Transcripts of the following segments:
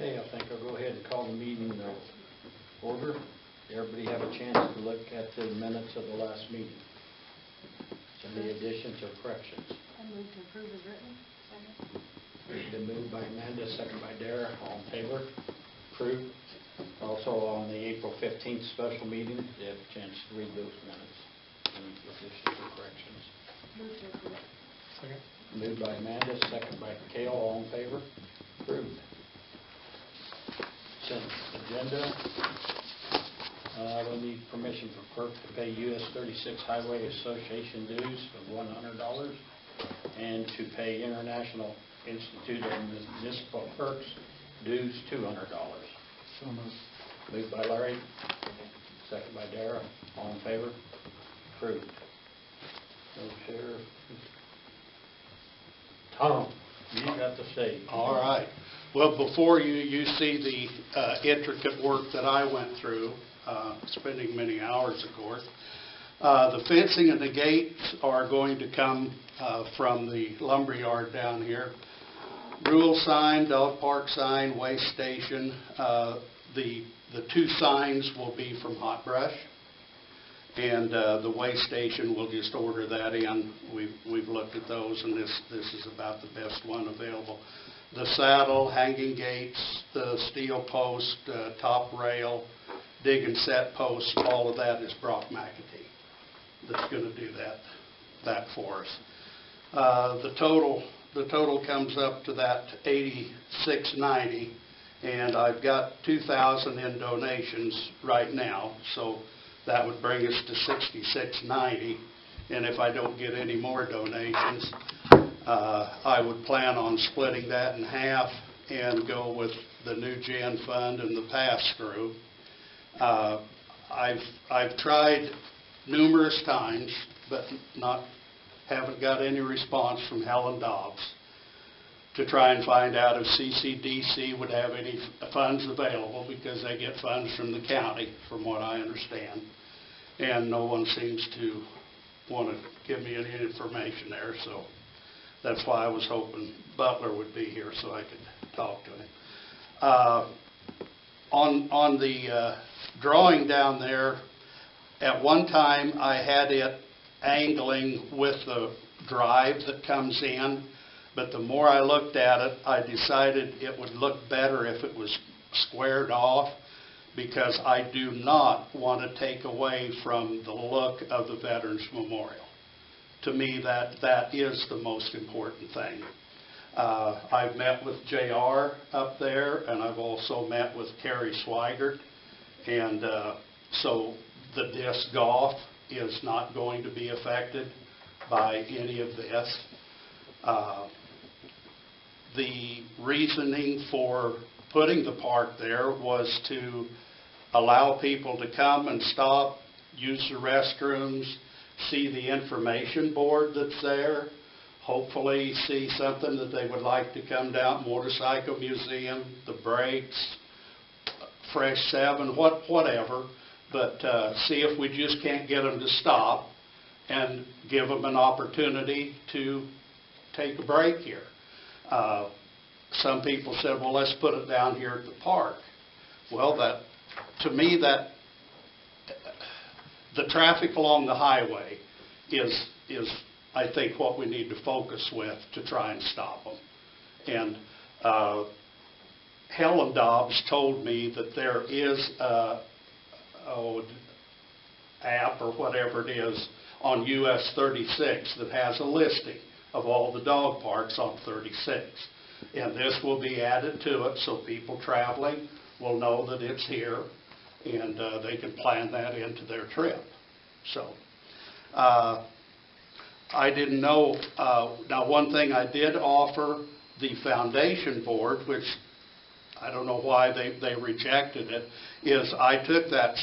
Okay, I think I'll go ahead and call the meeting order. Everybody have a chance to look at the minutes of the last meeting. Any additions or corrections? I move to approve as written. Second. Been moved by Amanda, second by Dara. All in favor? Approved. Also on the April 15th special meeting, you have a chance to read those minutes. Any additions or corrections? Move to approve. Second. Moved by Amanda, second by Cale. All in favor? Approved. Consent agenda. We need permission for PERC to pay US 36 Highway Association dues of $100 and to pay International Institute of Municipal Clerks dues $200. So moved. Moved by Larry, second by Dara. All in favor? Approved. No sheriff. Tom, you got the stage. All right. Well, before you see the intricate work that I went through, spending many hours, of course, the fencing and the gates are going to come from the lumberyard down here. Rule sign, dog park sign, waste station. The two signs will be from Hot Brush, and the waste station, we'll just order that in. We've looked at those, and this is about the best one available. The saddle, hanging gates, the steel post, top rail, dig and set posts, all of that is Brock McAtee that's going to do that for us. The total comes up to that $86.90, and I've got $2,000 in donations right now, so that would bring us to $66.90. And if I don't get any more donations, I would plan on splitting that in half and go with the new gen fund and the pass-through. I've tried numerous times, but haven't got any response from Helen Dobbs to try and find out if CCDC would have any funds available, because they get funds from the county, from what I understand. And no one seems to want to give me any information there, so that's why I was hoping Butler would be here so I could talk to him. On the drawing down there, at one time I had it angling with the drive that comes in, but the more I looked at it, I decided it would look better if it was squared off, because I do not want to take away from the look of the Veterans Memorial. To me, that is the most important thing. I've met with JR up there, and I've also met with Kerry Swigert, and so the disc golf is not going to be affected by any of this. The reasoning for putting the park there was to allow people to come and stop, use the restrooms, see the information board that's there, hopefully see something that they would like to come down, motorcycle museum, the brakes, Fresh 7, whatever, but see if we just can't get them to stop and give them an opportunity to take a break here. Some people said, well, let's put it down here at the park. Well, to me, the traffic along the highway is I think what we need to focus with to try and stop them. And Helen Dobbs told me that there is a app or whatever it is on US 36 that has a listing of all the dog parks on 36. And this will be added to it, so people traveling will know that it's here, and they can plan that into their trip. So I didn't know. Now, one thing I did offer the foundation board, which I don't know why they rejected it, is I took that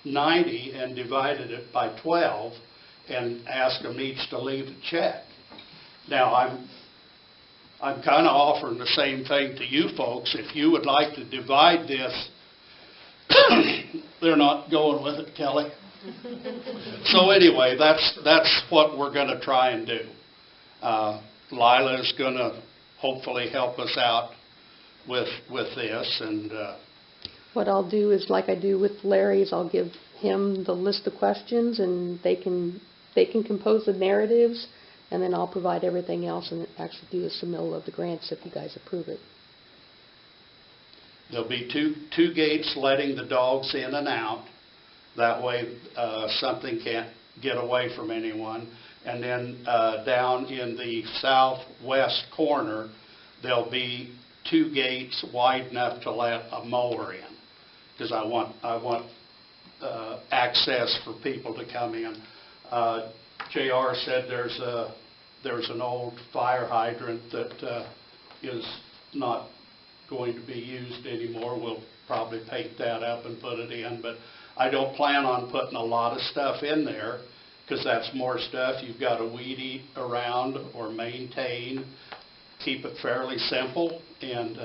$66.90 and divided it by 12 and asked them each to leave a check. Now, I'm kind of offering the same thing to you folks. If you would like to divide this, they're not going with it, Kelly. So anyway, that's what we're going to try and do. Lila is going to hopefully help us out with this, and What I'll do is, like I do with Larry's, I'll give him the list of questions, and they can compose the narratives, and then I'll provide everything else and actually do the submittal of the grants if you guys approve it. there'll be two gates letting the dogs in and out. That way, something can't get away from anyone. And then down in the southwest corner, there'll be 2 gates wide enough to let a mower in, because I want access for people to come in. JR said there's an old fire hydrant that is not going to be used anymore. We'll probably paint that up and put it in, but I don't plan on putting a lot of stuff in there, because that's more stuff you've got to weed eat around or maintain. Keep it fairly simple and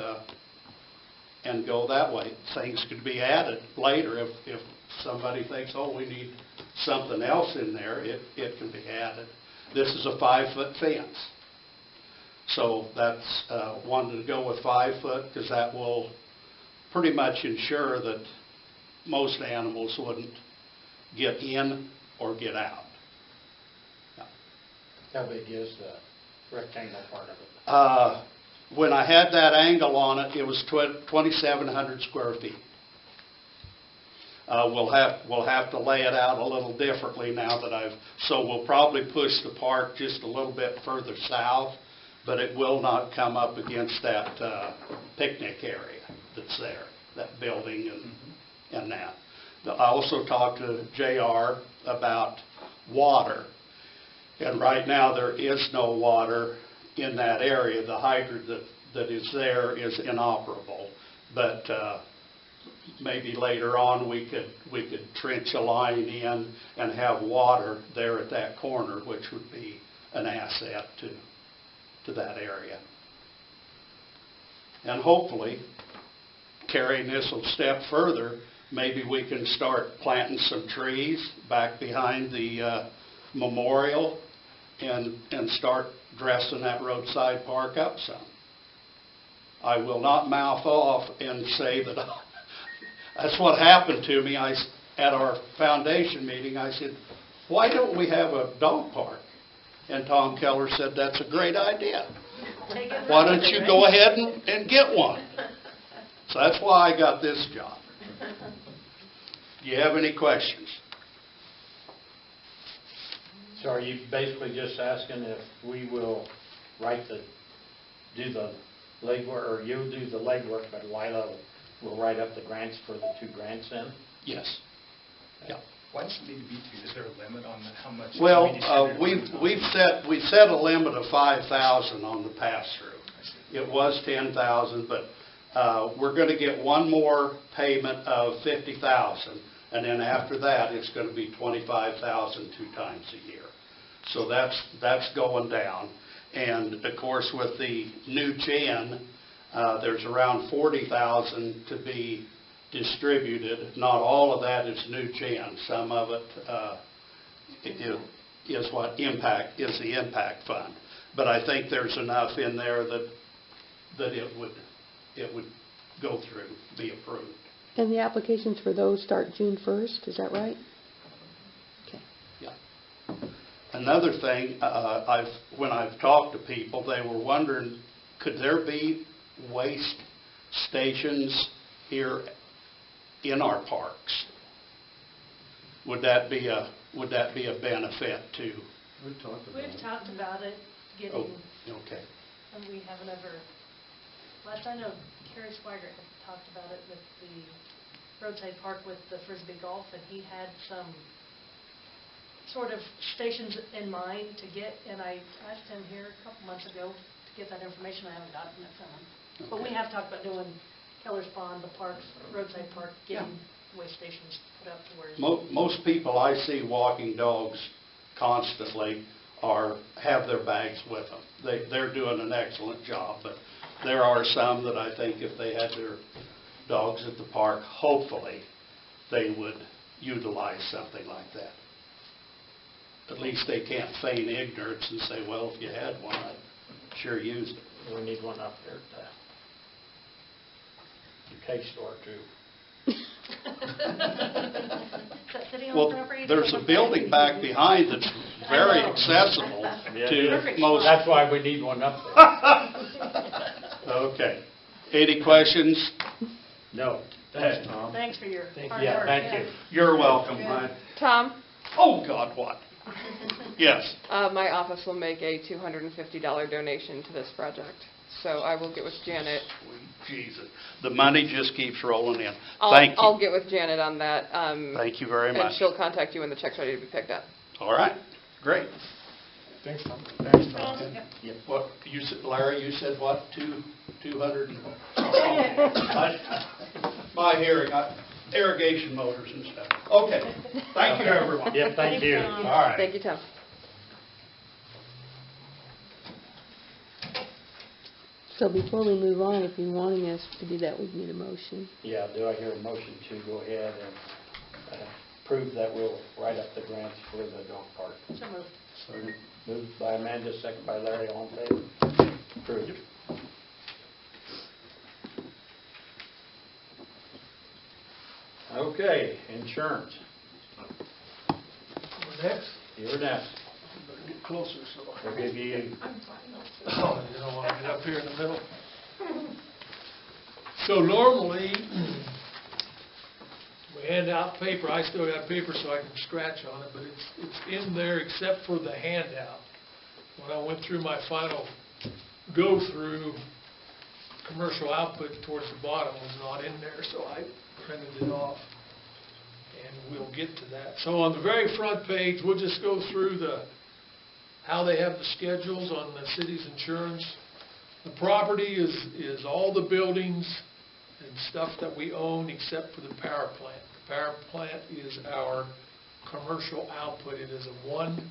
go that way. Things could be added later if somebody thinks, oh, we need something else in there, it can be added. This is a 5-foot fence. So that's wanted to go with 5 foot, because that will pretty much ensure that most animals wouldn't get in or get out. How big is the rectangle part of it? When I had that angle on it, it was 2,700 square feet. We'll have to lay it out a little differently now that so we'll probably push the park just a little bit further south, but it will not come up against that picnic area that's there, that building and that. I also talked to JR about water, and right now there is no water in that area. The hydrant that is there is inoperable, but maybe later on we could trench a line in and have water there at that corner, which would be an asset to that area. And hopefully, carrying this a step further, maybe we can start planting some trees back behind the memorial and start dressing that roadside park up some. I will not mouth off and say that that's what happened to me. At our foundation meeting, I said, why don't we have a dog park? And Tom Keller said, that's a great idea. Why don't you go ahead and get one? So that's why I got this job. Do you have any questions? So are you basically just asking if we will do the legwork, or you do the legwork, but Lila will write up the grants for the 2 grants then? Yes. Yeah. Why does it need to be 2? Is there a limit on how much? Well, we've set a limit of 5,000 on the pass-through. It was 10,000, but we're going to get one more payment of 50,000, and then after that, it's going to be 25,000 2 times a year. So that's going down. And of course, with the new gen, there's around 40,000 to be distributed. Not all of that is new gen. Some of it is the impact fund. But I think there's enough in there that it would go through, be approved. And the applications for those start June 1st, is that right? Okay. Yeah. Another thing, when I've talked to people, they were wondering, could there be waste stations here in our parks? Would that be a benefit to? We've talked about it, getting, Oh, okay. and we haven't ever, last I know, Kerry Swigert had talked about it with the roadside park with the Frisbee Golf, and he had some sort of stations in mind to get, and I asked him here a couple months ago to get that information. I haven't gotten it from him. Okay. But we have talked about doing Keller's Pond, the parks, roadside park, getting waste stations put up to where... Most people I see walking dogs constantly have their bags with them. They're doing an excellent job, but there are some that I think if they had their dogs at the park, hopefully they would utilize something like that. At least they can't feign ignorance and say, well, if you had one, I'd sure use it. We need one up there K-store too. Well, there's a building back behind that's very know. accessible Yeah, to Perfect most. That's why we need one up there. Okay. Any questions? No, thanks, Tom. Thanks for your hard work. Yeah, thank you. You're welcome. Yeah. Tom, Oh, God, what? Yes. my office will make a $250 donation to this project, so I will get with Janet. Sweet Jesus. The money just keeps rolling in. Thank you. I'll get with Janet on that. Thank you very And much. she'll contact you when the check's ready to be picked up. All right. Great. Thanks, Tom. Thanks, Tom. Yep. What, you said, Larry, you said what, 200? My hearing, irrigation motors and stuff. Okay, thank you, everyone. Yeah, thank you. Thanks, All Tom. right. Thank you, Tom. So before we move on, if you're wanting us to do that, we need a motion. Yeah, do I hear a motion to go ahead and prove that we'll write up the grants for the dog park? So moved. Moved by Amanda, second by Larry, all in favor? Approved. Okay, insurance. Next? You're next. Better get closer, so. We'll give you, Oh, you don't want to get up here in the middle. So normally, we hand out paper, I still got paper so I can scratch on it, but it's in there except for the handout. When I went through my final go-through, commercial output towards the bottom was not in there, so I printed it off. And we'll get to that. So on the very front page, we'll just go through how they have the schedules on the city's insurance. The property is all the buildings and stuff that we own except for the power plant. The power plant is our commercial output. It is a one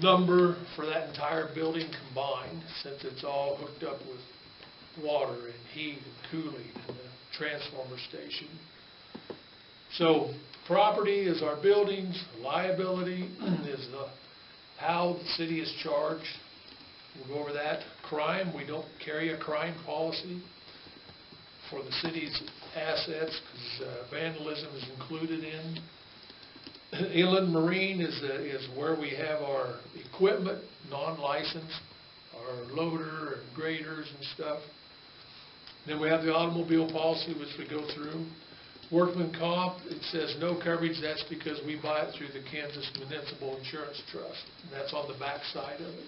number for that entire building combined, since it's all hooked up with water and heat and cooling and the transformer station. So property is our buildings, liability is how the city is charged. We'll go over that. Crime, we don't carry a crime policy for the city's assets because vandalism is included in. Inland Marine is where we have our equipment, non-licensed, our loader and graders and stuff. Then we have the automobile policy, which we go through. Workman comp, it says no coverage. That's because we buy it through the Kansas Municipal Insurance Trust. And that's on the back side of it.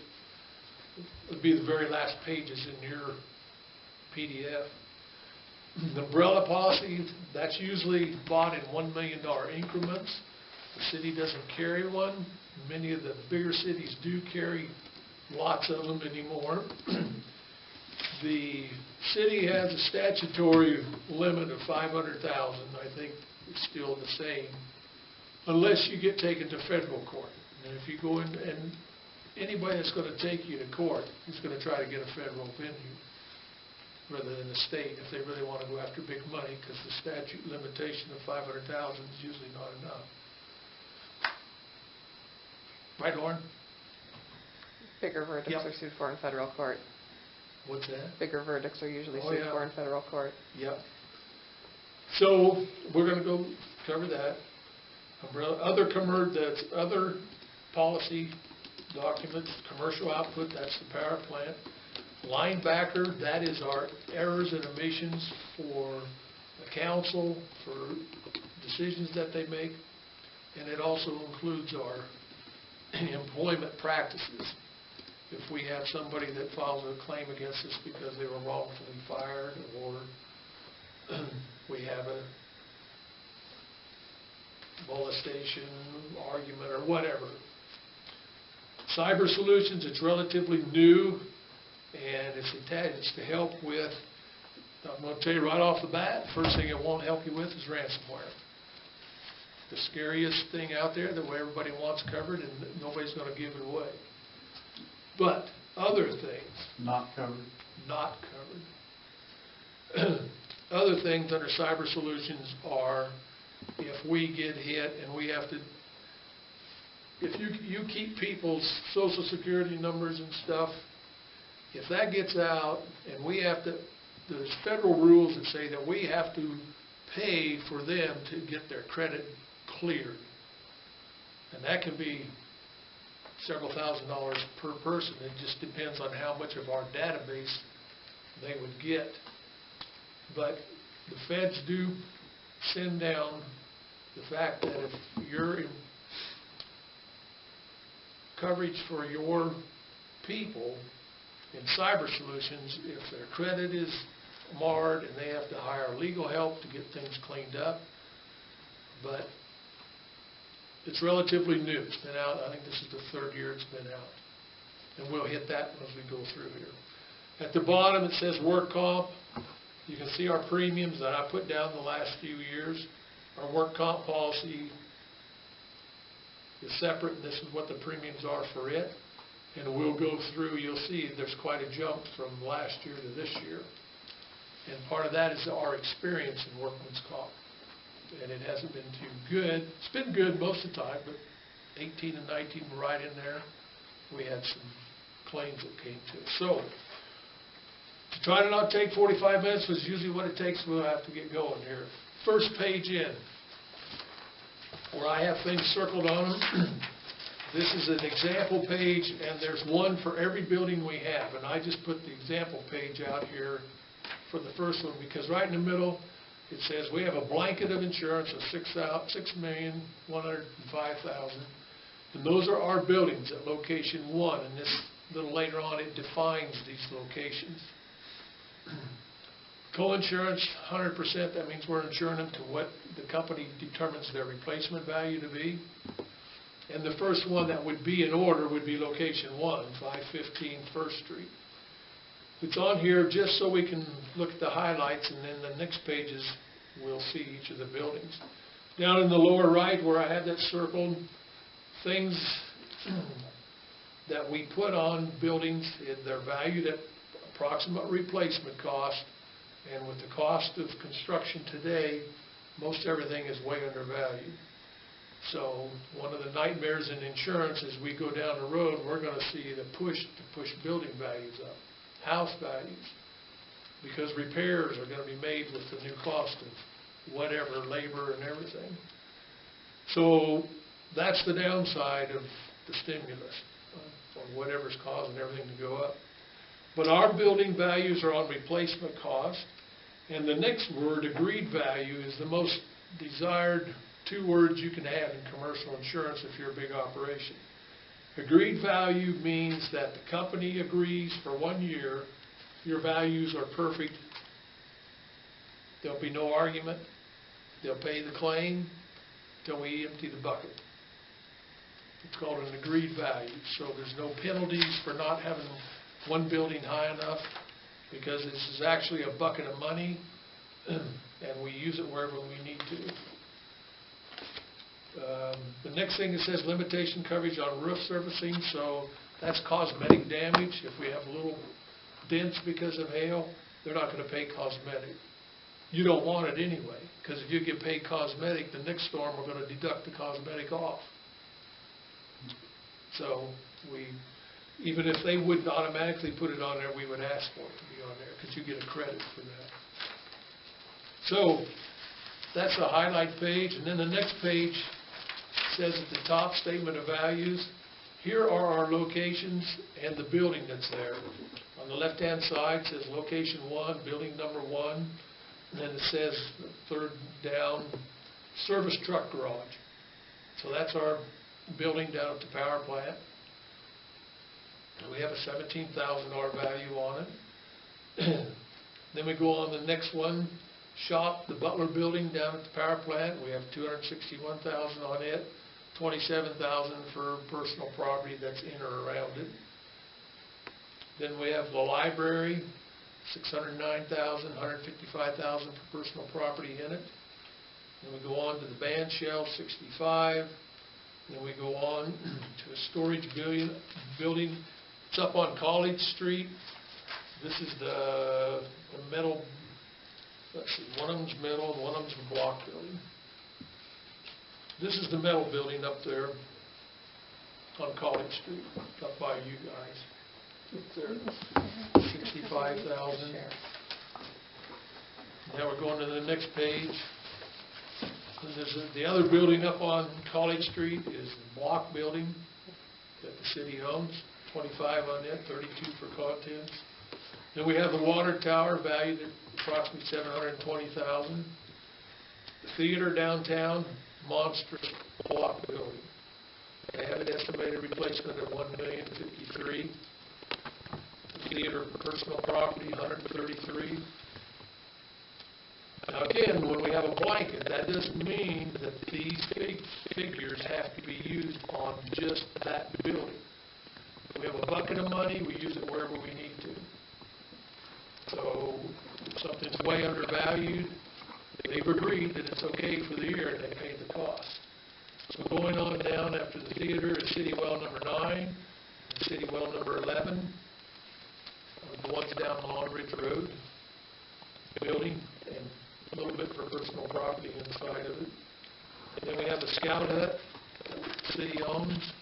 It would be the very last pages in your PDF. The umbrella policy, that's usually bought in $1 million increments. The city doesn't carry one. Many of the bigger cities do carry lots of them anymore. The city has a statutory limit of $500,000. I think it's still the same, unless you get taken to federal court. And if you go in, and anybody that's going to take you to court is going to try to get a federal venue rather than a state if they really want to go after big money, because the statute limitation of $500,000 is usually not enough. Right, Lauren? Bigger verdicts Yep. are sued for in federal court. What's that? Bigger verdicts are usually Oh, sued yeah. for in federal court. Yep. So we're going to go cover that. That's other policy documents, commercial output, that's the power plant. Linebacker, that is our errors and omissions for the council, for decisions that they make. And it also includes our employment practices. If we have somebody that files a claim against us because they were wrongfully fired, or we have a molestation argument or whatever. Cyber Solutions, it's relatively new, and it's to help with, I'm going to tell you right off the bat, first thing it won't help you with is ransomware. The scariest thing out there, the way everybody wants covered, and nobody's going to give it away. But other things, not covered. not covered. Other things under Cyber Solutions are if we get hit and we have to, if you keep people's social security numbers and stuff, if that gets out and we have to there's federal rules that say that we have to pay for them to get their credit cleared. And that can be several $1,000s per person. It just depends on how much of our database they would get. But the feds do send down the fact that if you're in coverage for your people in cyber solutions, if their credit is marred and they have to hire legal help to get things cleaned up. But it's relatively new. It's been out, I think this is the 3rd year it's been out. And we'll hit that as we go through here. At the bottom it says work comp. You can see our premiums that I put down the last few years. Our work comp policy is separate, and this is what the premiums are for it. And we'll go through, you'll see there's quite a jump from last year to this year. And part of that is our experience in workman's comp. And it hasn't been too good. It's been good most of the time, but 18 and 19 were right in there. We had some claims that came to us. So, to try to not take 45 minutes was usually what it takes. We'll have to get going here. First page in, where I have things circled on them. This is an example page, and there's one for every building we have. And I just put the example page out here for the first one, because right in the middle, it says we have a blanket of insurance of $6,105,000. And those are our buildings at location 1. And this little later on, it defines these locations. Co-insurance, 100%, that means we're insuring them to what the company determines their replacement value to be. And the first one that would be in order would be location 1, 515 First Street. It's on here just so we can look at the highlights, and then the next pages we'll see each of the buildings. Down in the lower right where I had that circled, things that we put on buildings, they're valued at approximate replacement cost, and with the cost of construction today, most everything is way undervalued. So one of the nightmares in insurance is we go down the road, we're going to see the push to push building values up, house values, because repairs are going to be made with the new cost of whatever, labor and everything. So that's the downside of the stimulus, or whatever's causing everything to go up. But our building values are on replacement cost, and the next word, agreed value, is the most desired 2 words you can have in commercial insurance if you're a big operation. Agreed value means that the company agrees for 1 year your values are perfect. There'll be no argument. They'll pay the claim till we empty the bucket. It's called an agreed value. So there's no penalties for not having one building high enough, because this is actually a bucket of money and we use it wherever we need to. The next thing it says limitation coverage on roof surfacing, so that's cosmetic damage. If we have little dents because of hail, they're not going to pay cosmetic. You don't want it anyway, because if you get paid cosmetic, the next storm we're going to deduct the cosmetic off. So even if they wouldn't automatically put it on there, we would ask for it to be on there, because you get a credit for that. So that's the highlight page, and then the next page says at the top, statement of values. Here are our locations and the building that's there. On the left-hand side, it says location 1, building number 1. And then it says, third down, service truck garage. So that's our building down at the power plant. And we have a $17,000 value on it. Then we go on the next one, shop, the Butler building down at the power plant. We have $261,000 on it. $27,000 for personal property that's in or around it. Then we have the library, $609,000, $155,000 for personal property in it. Then we go on to the band shell, $65,000. Then we go on to a storage building. It's up on College Street. This is the metal. Let's see, one of them's metal and one of them's a block building. This is the metal building up there on College Street, up by you guys. Up there, $65,000. Now we're going to the next page. And there's the other building up on College Street is the block building that the city owns, 25 on it, 32 for contents. Then we have the water tower valued at approximately $720,000. The theater downtown, monstrous block building. They have an estimated replacement of $1,053,000. The theater personal property, $133,000. Now again, when we have a blanket, that doesn't mean that these big figures have to be used on just that building. If we have a bucket of money, we use it wherever we need to. So if something's way undervalued, they've agreed that it's okay for the year and they pay the cost. So going on down after the theater is City Well number 9, and City Well number 11, the ones down Long Ridge Road, building, and a little bit for personal property inside of it. And then we have the Scout Hut that the city owns.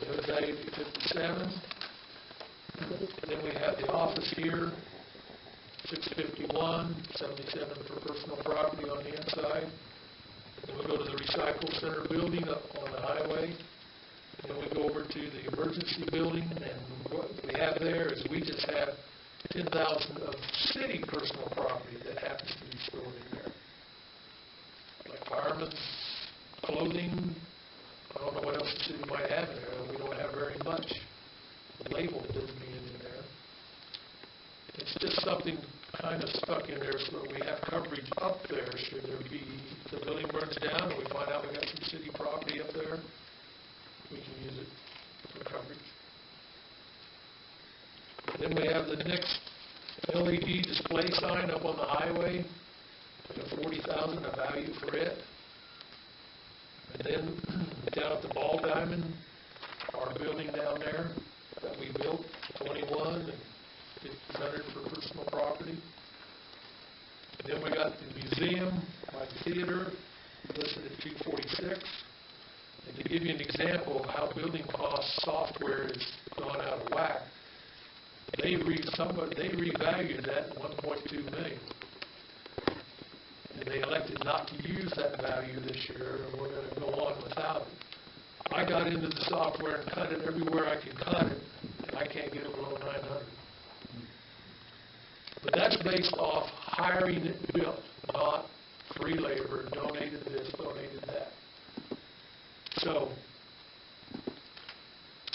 It was valued at $57,000. And then we have the office here, $651,000, $77,000 for personal property on the inside. Then we go to the recycle center building up on the highway. And then we go over to the emergency building, and what we have there is we just have $10,000 of city personal property that happens to be stored in there. Like firemen's clothing, I don't know what else the city might have in there. We don't have very much. The label doesn't be in there. It's just something kind of stuck in there so that we have coverage up there should there be, if the building burns down and we find out we got some city property up there, we can use it for coverage. Then we have the next LED display sign up on the highway, $40,000, a value for it. And then down at the Ball Diamond, our building down there that we built, 21 and $1,500 for personal property. And then we got the museum, like the theater, listed at $246. And to give you an example of how building cost software has gone out of whack, they revalued that at $1.2 million. And they elected not to use that value this year, and we're going to go on without it. I got into the software and cut it everywhere I could cut it, and I can't get it below $900. But that's based off hiring it built, not free labor, donated this, donated that. So,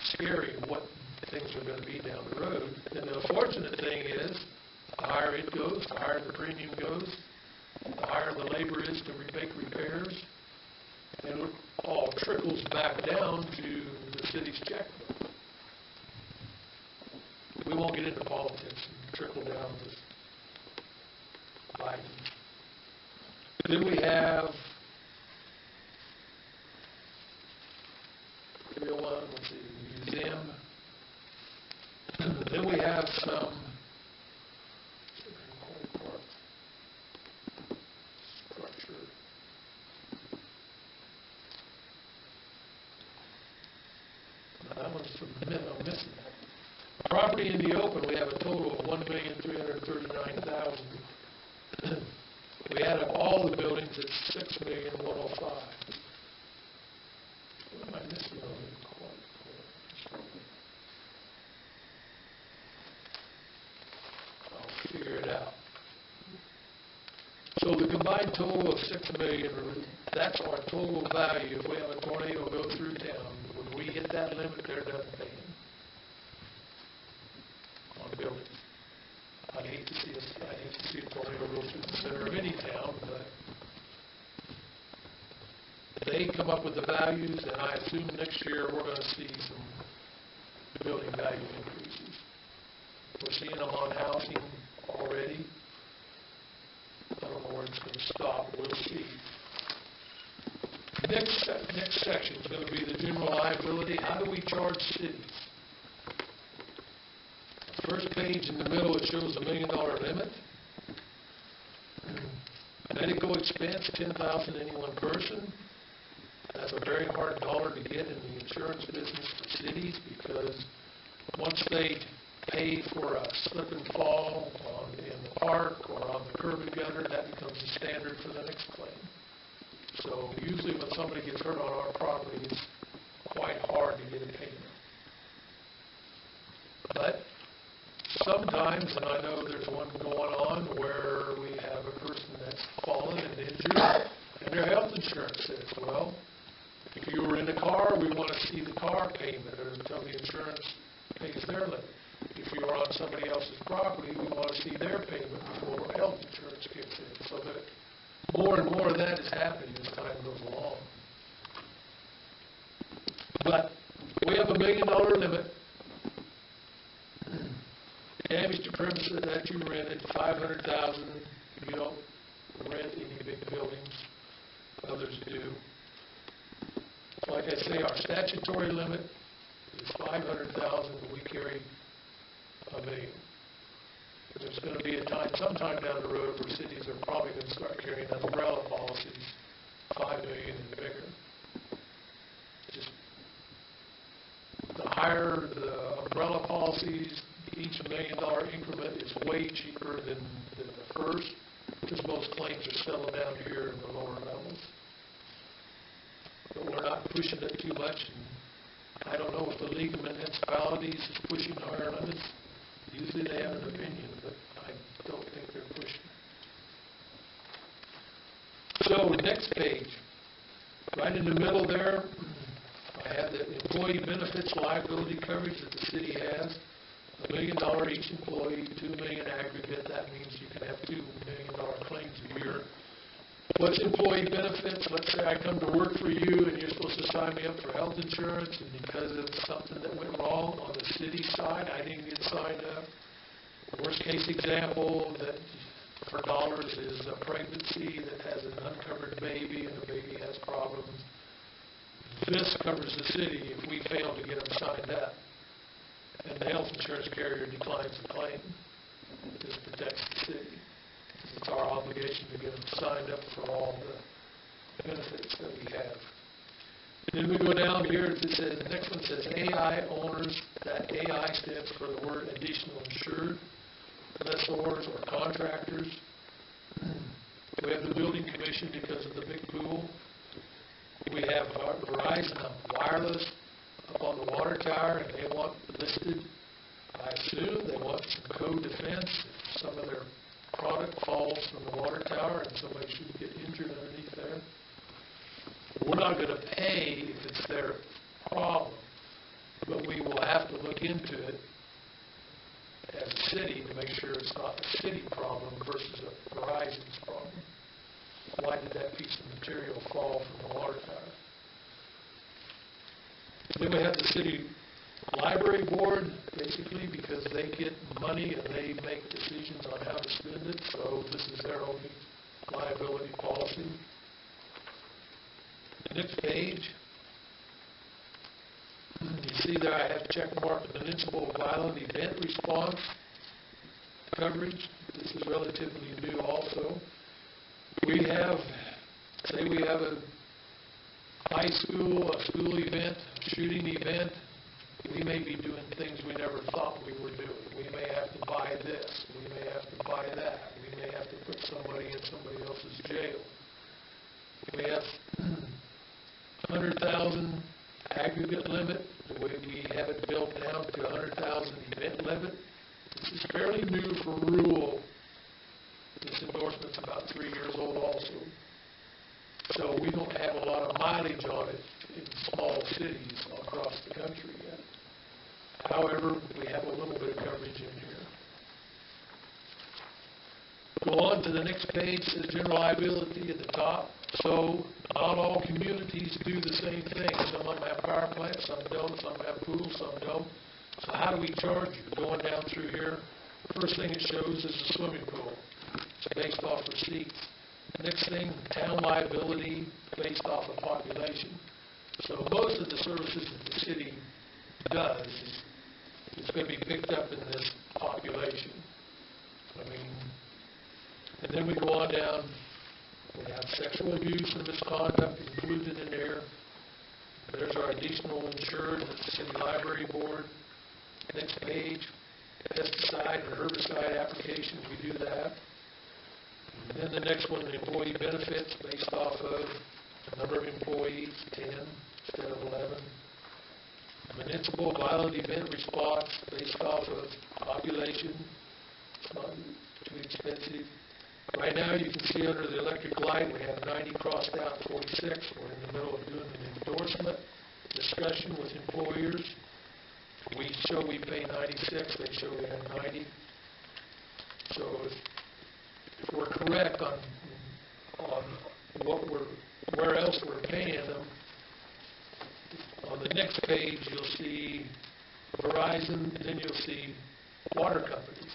scary what things are going to be down the road. And the unfortunate thing is, the higher it goes, the higher the premium goes, the higher the labor is to make repairs, and it all trickles back down to the city's checkbook. We won't get into politics and trickle down to Biden. Then we have 301, let's see, museum. Then we have some structure. That one's I'm missing that. Property in the open, we have a total of $1,339,000. We add up all the buildings, it's $6,105,000. What am I missing on the I'll figure it out. So the combined total of $6 million, that's our total value. If we have a tornado go through town, when we hit that limit, they're done paying on buildings. I'd hate to see a tornado go through the center of any town, but they come up with the values, and I assume next year we're going to see some building value increases. We're seeing them on housing already. I don't know where it's going to stop. We'll see. Next section is going to be the general liability. How do we charge cities? First page in the middle, it shows $1 million limit. Medical expense, $10,000 any one person. That's a very hard dollar to get in the insurance business for cities because once they pay for a slip and fall in the park or on the curb and gutter, that becomes the standard for the next claim. So usually when somebody gets hurt on our property, it's quite hard to get a payment. But sometimes, and I know there's one going on where we have a person that's fallen and injured, and their health insurance says, well, if you were in the car, we want to see the car payment or until the insurance pays their limit. If you are on somebody else's property, we want to see their payment before health insurance kicks in. So that more and more of that is happening as time goes along. But we have $1 million limit. Damage to premises that you rented, $500,000. You don't rent any big buildings. Others do. Like I say, our statutory limit is $500,000. We carry $1 million. There's going to be a time, sometime down the road, where cities are probably going to start carrying umbrella policies, $5 million and bigger. Just the higher the umbrella policies, each $1 million increment is way cheaper than the first, because most claims are settled down here in the lower levels. But we're not pushing it too much. And I don't know if the League of Municipalities is pushing higher limits. Usually they have an opinion, but I don't think they're pushing. So next page, right in the middle there, I have the employee benefits liability coverage that the city has. $1 million each employee, $2 million aggregate. That means you can have $2 million claims a year. What's employee benefits? Let's say I come to work for you and you're supposed to sign me up for health insurance, and because of something that went wrong on the city side, I didn't get signed up. Worst case example that for dollars is a pregnancy that has an uncovered baby and the baby has problems. This covers the city if we fail to get them signed up. And the health insurance carrier declines the claim. This protects the city. It's our obligation to get them signed up for all the benefits that we have. And then we go down here, it says, the next one says AI owners. That AI stands for the word additional insured, lessors or contractors. We have the building commission because of the big pool. We have Verizon Wireless up on the water tower, and they want listed, I assume, they want some code defense. If some of their product falls from the water tower and somebody should get injured underneath there. We're not going to pay if it's their problem, but we will have to look into it as a city to make sure it's not a city problem versus a Verizon's problem. Why did that piece of material fall from the water tower? Then we have the city library board, basically, because they get money and they make decisions on how to spend it, so this is their only liability policy. The next page, you see there I have check mark municipal violent event response coverage. This is relatively new also. We have, say we have a high school, a school event, shooting event. We may be doing things we never thought we were doing. We may have to buy this. We may have to buy that. We may have to put somebody in somebody else's jail. We have 100,000 aggregate limit. We have it built down to 100,000 event limit. This is fairly new for rural. This endorsement's about 3 years old also. So we don't have a lot of mileage on it in small cities across the country yet. However, we have a little bit of coverage in here. Go on to the next page, it says general liability at the top. So not all communities do the same thing. Some of them have power plants, some don't, some have pools, some don't. So how do we charge you? Going down through here, the first thing it shows is a swimming pool. It's based off receipts. The next thing, town liability based off of population. So most of the services that the city does is going to be picked up in this population. I mean, and then we go on down, we have sexual abuse and misconduct included in there. There's our additional insured, that's the city library board. Next page, pesticide and herbicide applications, we do that. And then the next one, the employee benefits, based off of the number of employees, 10 instead of 11. Municipal violent event response, based off of population, it's not too expensive. Right now, you can see under the electric light, we have 90 crossed out, 46. We're in the middle of doing an endorsement discussion with employers. We show we pay 96, they show we have 90. So if we're correct on where else we're paying them, on the next page, you'll see Verizon, and then you'll see water companies.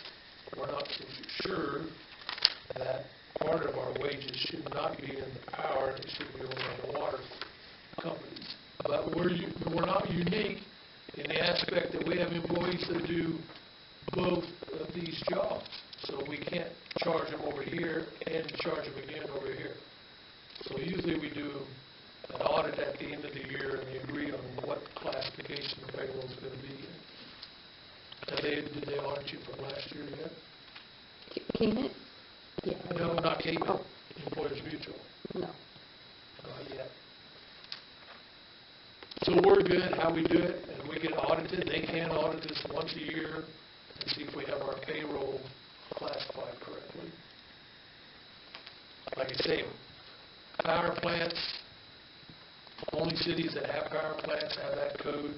We're not so sure that part of our wages should not be in the power, and it should be over on the water companies. But we're not unique in the aspect that we have employees that do both of these jobs. So we can't charge them over here and charge them again over here. So usually we do an audit at the end of the year, and we agree on what classification the payroll is going to be in. Did they audit you from last year yet? Came it? Yeah. No, not Cape, Oh. Employers Mutual. No. Not yet. So we're good how we do it, and we get audited. They can audit us once a year and see if we have our payroll classified correctly. Like I say, power plants, only cities that have power plants have that code.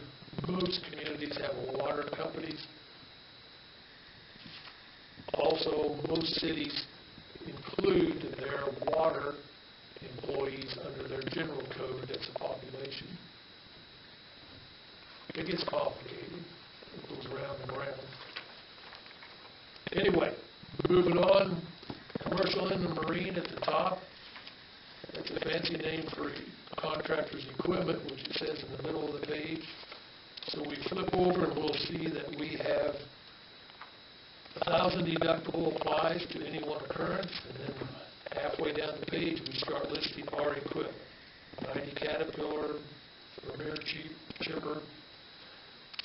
Most communities have water companies. Also, most cities include their water employees under their general code that's a population. It gets complicated. It goes round and round. Anyway, moving on, commercial and the marine at the top. That's a fancy name for contractors' equipment, which it says in the middle of the page. So we flip over and we'll see that we have 1,000 deductible applies to any one occurrence, and then halfway down the page we start listing our equipment. 90 Caterpillar, Premier chipper,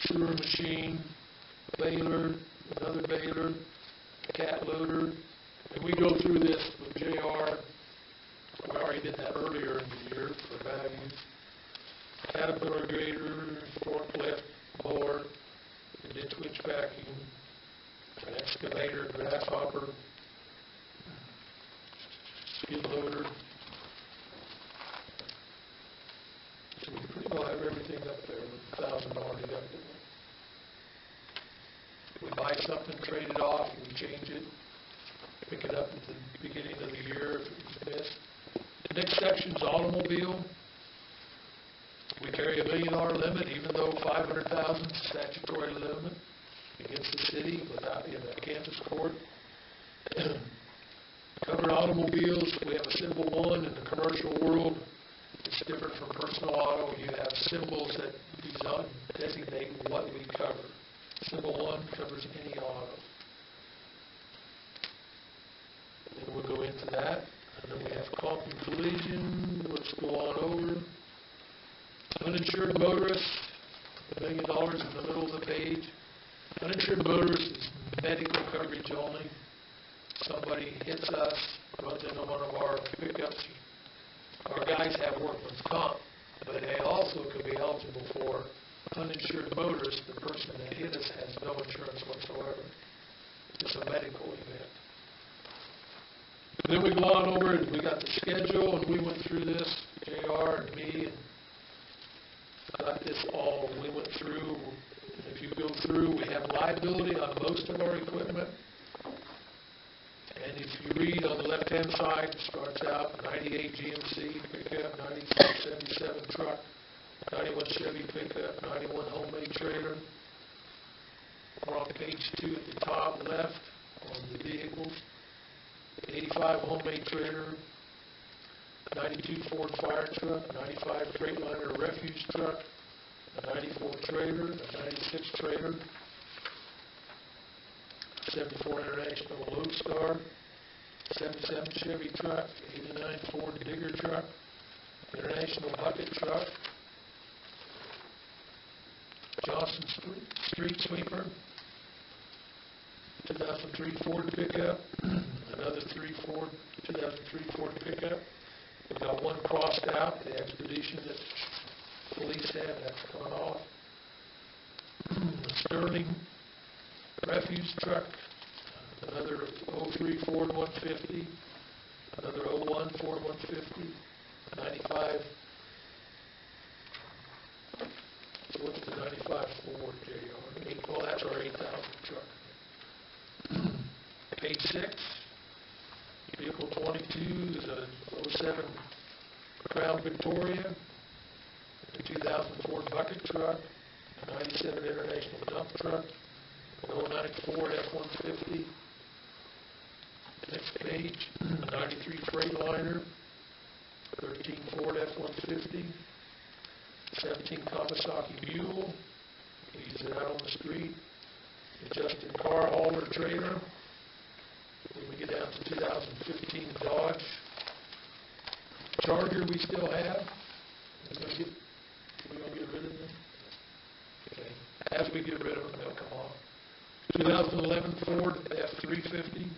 sewer machine, baler, another baler, cat loader, and we go through this with JR. We already did that earlier in the year for values. Caterpillar grader, forklift, mower, ditch witch vacuum, an excavator, grasshopper, skid loader. So we pretty well have everything up there with $1,000 deductible. If we buy something, trade it off, we change it, pick it up at the beginning of the year if it was missed. The next section is automobile. We carry $1 million limit, even though $500,000 is statutory limit against the city without in a campus court. Covered automobiles, we have a symbol 1 in the commercial world. It's different from personal auto. You have symbols that designate what we cover. Symbol 1 covers any auto. And we'll go into that. And then we have comp and collision. Let's go on over. Uninsured motorists, $1 million in the middle of the page. Uninsured motorists is medical coverage only. Somebody hits us, runs into one of our pickups. Our guys have workman's comp, but they also could be eligible for uninsured motorists. The person that hit us has no insurance whatsoever. It's a medical event. And then we go on over and we got the schedule, and we went through this, JR and me, and got this all. We went through. If you go through, we have liability on most of our equipment. And if you read on the left-hand side, it starts out 98 GMC pickup, 96 77 truck, 91 Chevy pickup, 91 homemade trailer. We're on page 2 at the top left on the vehicles. 85 homemade trailer, 92 Ford fire truck, 95 Freightliner refuse truck, a 94 trailer, a 96 trailer, 74 International Lodestar, 77 Chevy truck, 89 Ford digger truck, International bucket truck, Johnson street sweeper, 2003 Ford pickup, another 2003 Ford pickup. We've got one crossed out, the Expedition that police had, that's coming off. Sterling refuse truck, another 03 Ford 150, another 01 Ford 150, 95. So what's the 95 Ford, JR? Well, that's our 8,000 truck. Page 6, vehicle 22 is a 07 Crown Victoria, a 2004 bucket truck, a 97 International dump truck, an 09 Ford F-150. Next page, 93 Freightliner, 13 Ford F-150, 17 Kawasaki Mule, use it out on the street, a Justin car hauler trailer. When we get down to 2015 Dodge Charger, we still have. We're going to get rid of them. Okay. As we get rid of them, they'll come off. 2011 Ford F-350,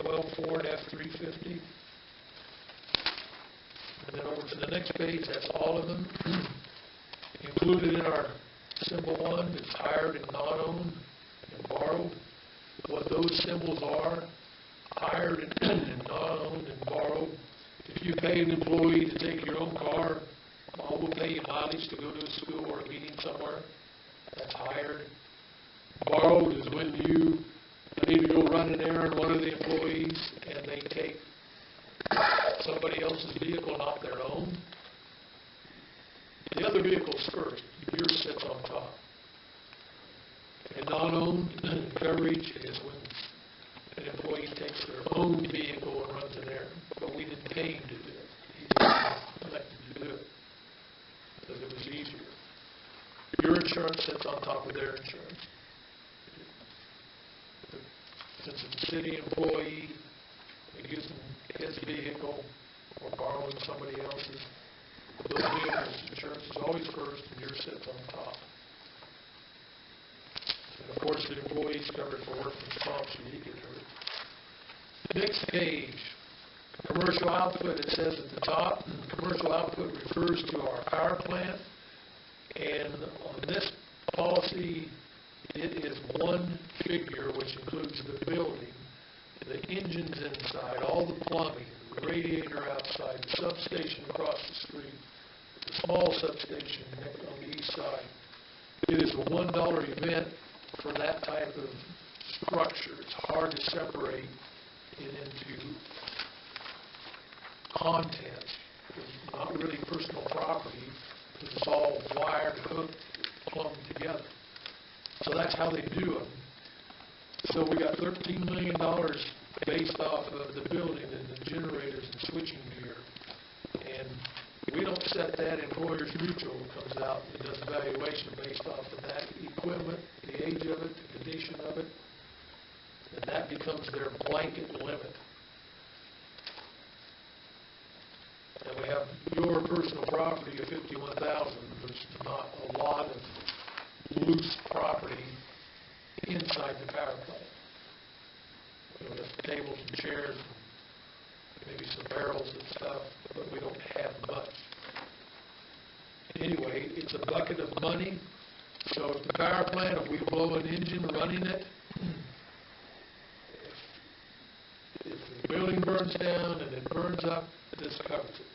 12 Ford F-350. And then over to the next page, that's all of them. Included in our symbol 1 is hired and non-owned and borrowed. What those symbols are, hired and non-owned and borrowed. If you pay an employee to take your own car, we'll pay you mileage to go to a school or a meeting somewhere. That's hired. Borrowed is when you need to go run an errand, one of the employees, and they take somebody else's vehicle, not their own. The other vehicle's first. Yours sits on top. And non-owned coverage is when an employee takes their own vehicle and runs an errand. But we didn't pay him to do it. He just elected to do it because it was easier. Your insurance sits on top of their insurance. Since it's a city employee that using his vehicle or borrowing somebody else's, those vehicles' insurance is always first and yours sits on top. And of course, the employee's covered for workman's comp, so he get hurt. Next page, commercial output, it says at the top, commercial output refers to our power plant. And on this policy, it is one figure which includes the building, the engines inside, all the plumbing, the radiator outside, the substation across the street, the small substation on the east side. It is a $1 event for that type of structure. It's hard to separate it into content. It's not really personal property. It's all wired, hooked, plumbed together. So that's how they do them. So we got $13 million based off of the building and the generators and switching gear. And we don't set that. Employers Mutual comes out and does evaluation based off of that equipment, the age of it, the condition of it. And that becomes their blanket limit. And we have your personal property of $51,000. There's not a lot of loose property inside the power plant. We have tables and chairs, maybe some barrels and stuff, but we don't have much. Anyway, it's a bucket of money. So if the power plant, if we blow an engine running it, if the building burns down and it burns up, this covers it.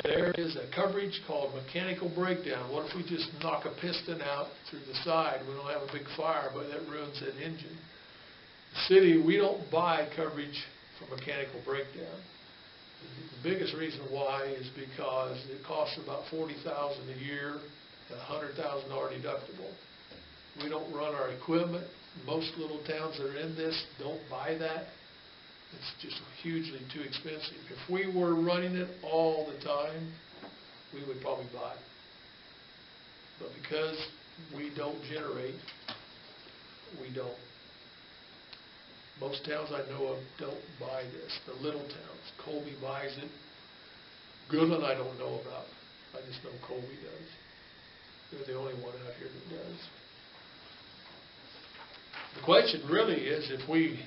There is a coverage called mechanical breakdown. What if we just knock a piston out through the side? We don't have a big fire, but that ruins that engine. The city, we don't buy coverage for mechanical breakdown. The biggest reason why is because it costs about $40,000 a year and $100,000 deductible. We don't run our equipment. Most little towns that are in this don't buy that. It's just hugely too expensive. If we were running it all the time, we would probably buy it. But because we don't generate, we don't. Most towns I know of don't buy this. The little towns. Colby buys it. Goodland I don't know about. I just know Colby does. They're the only one out here that does. The question really is, if we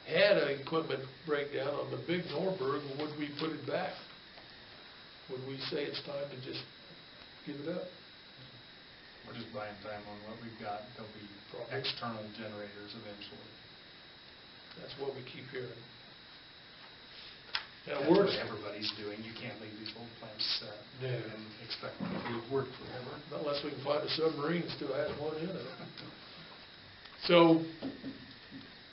had an equipment breakdown on the big Norberg, would we put it back? Would we say it's time to just give it up? We're just buying time on what we've got. There'll be Probably. external generators eventually. That's what we keep hearing. And That's we're, what everybody's doing. You can't leave these old plants set No. and expect them to work forever. unless we can find a submarine that still has one in it. So,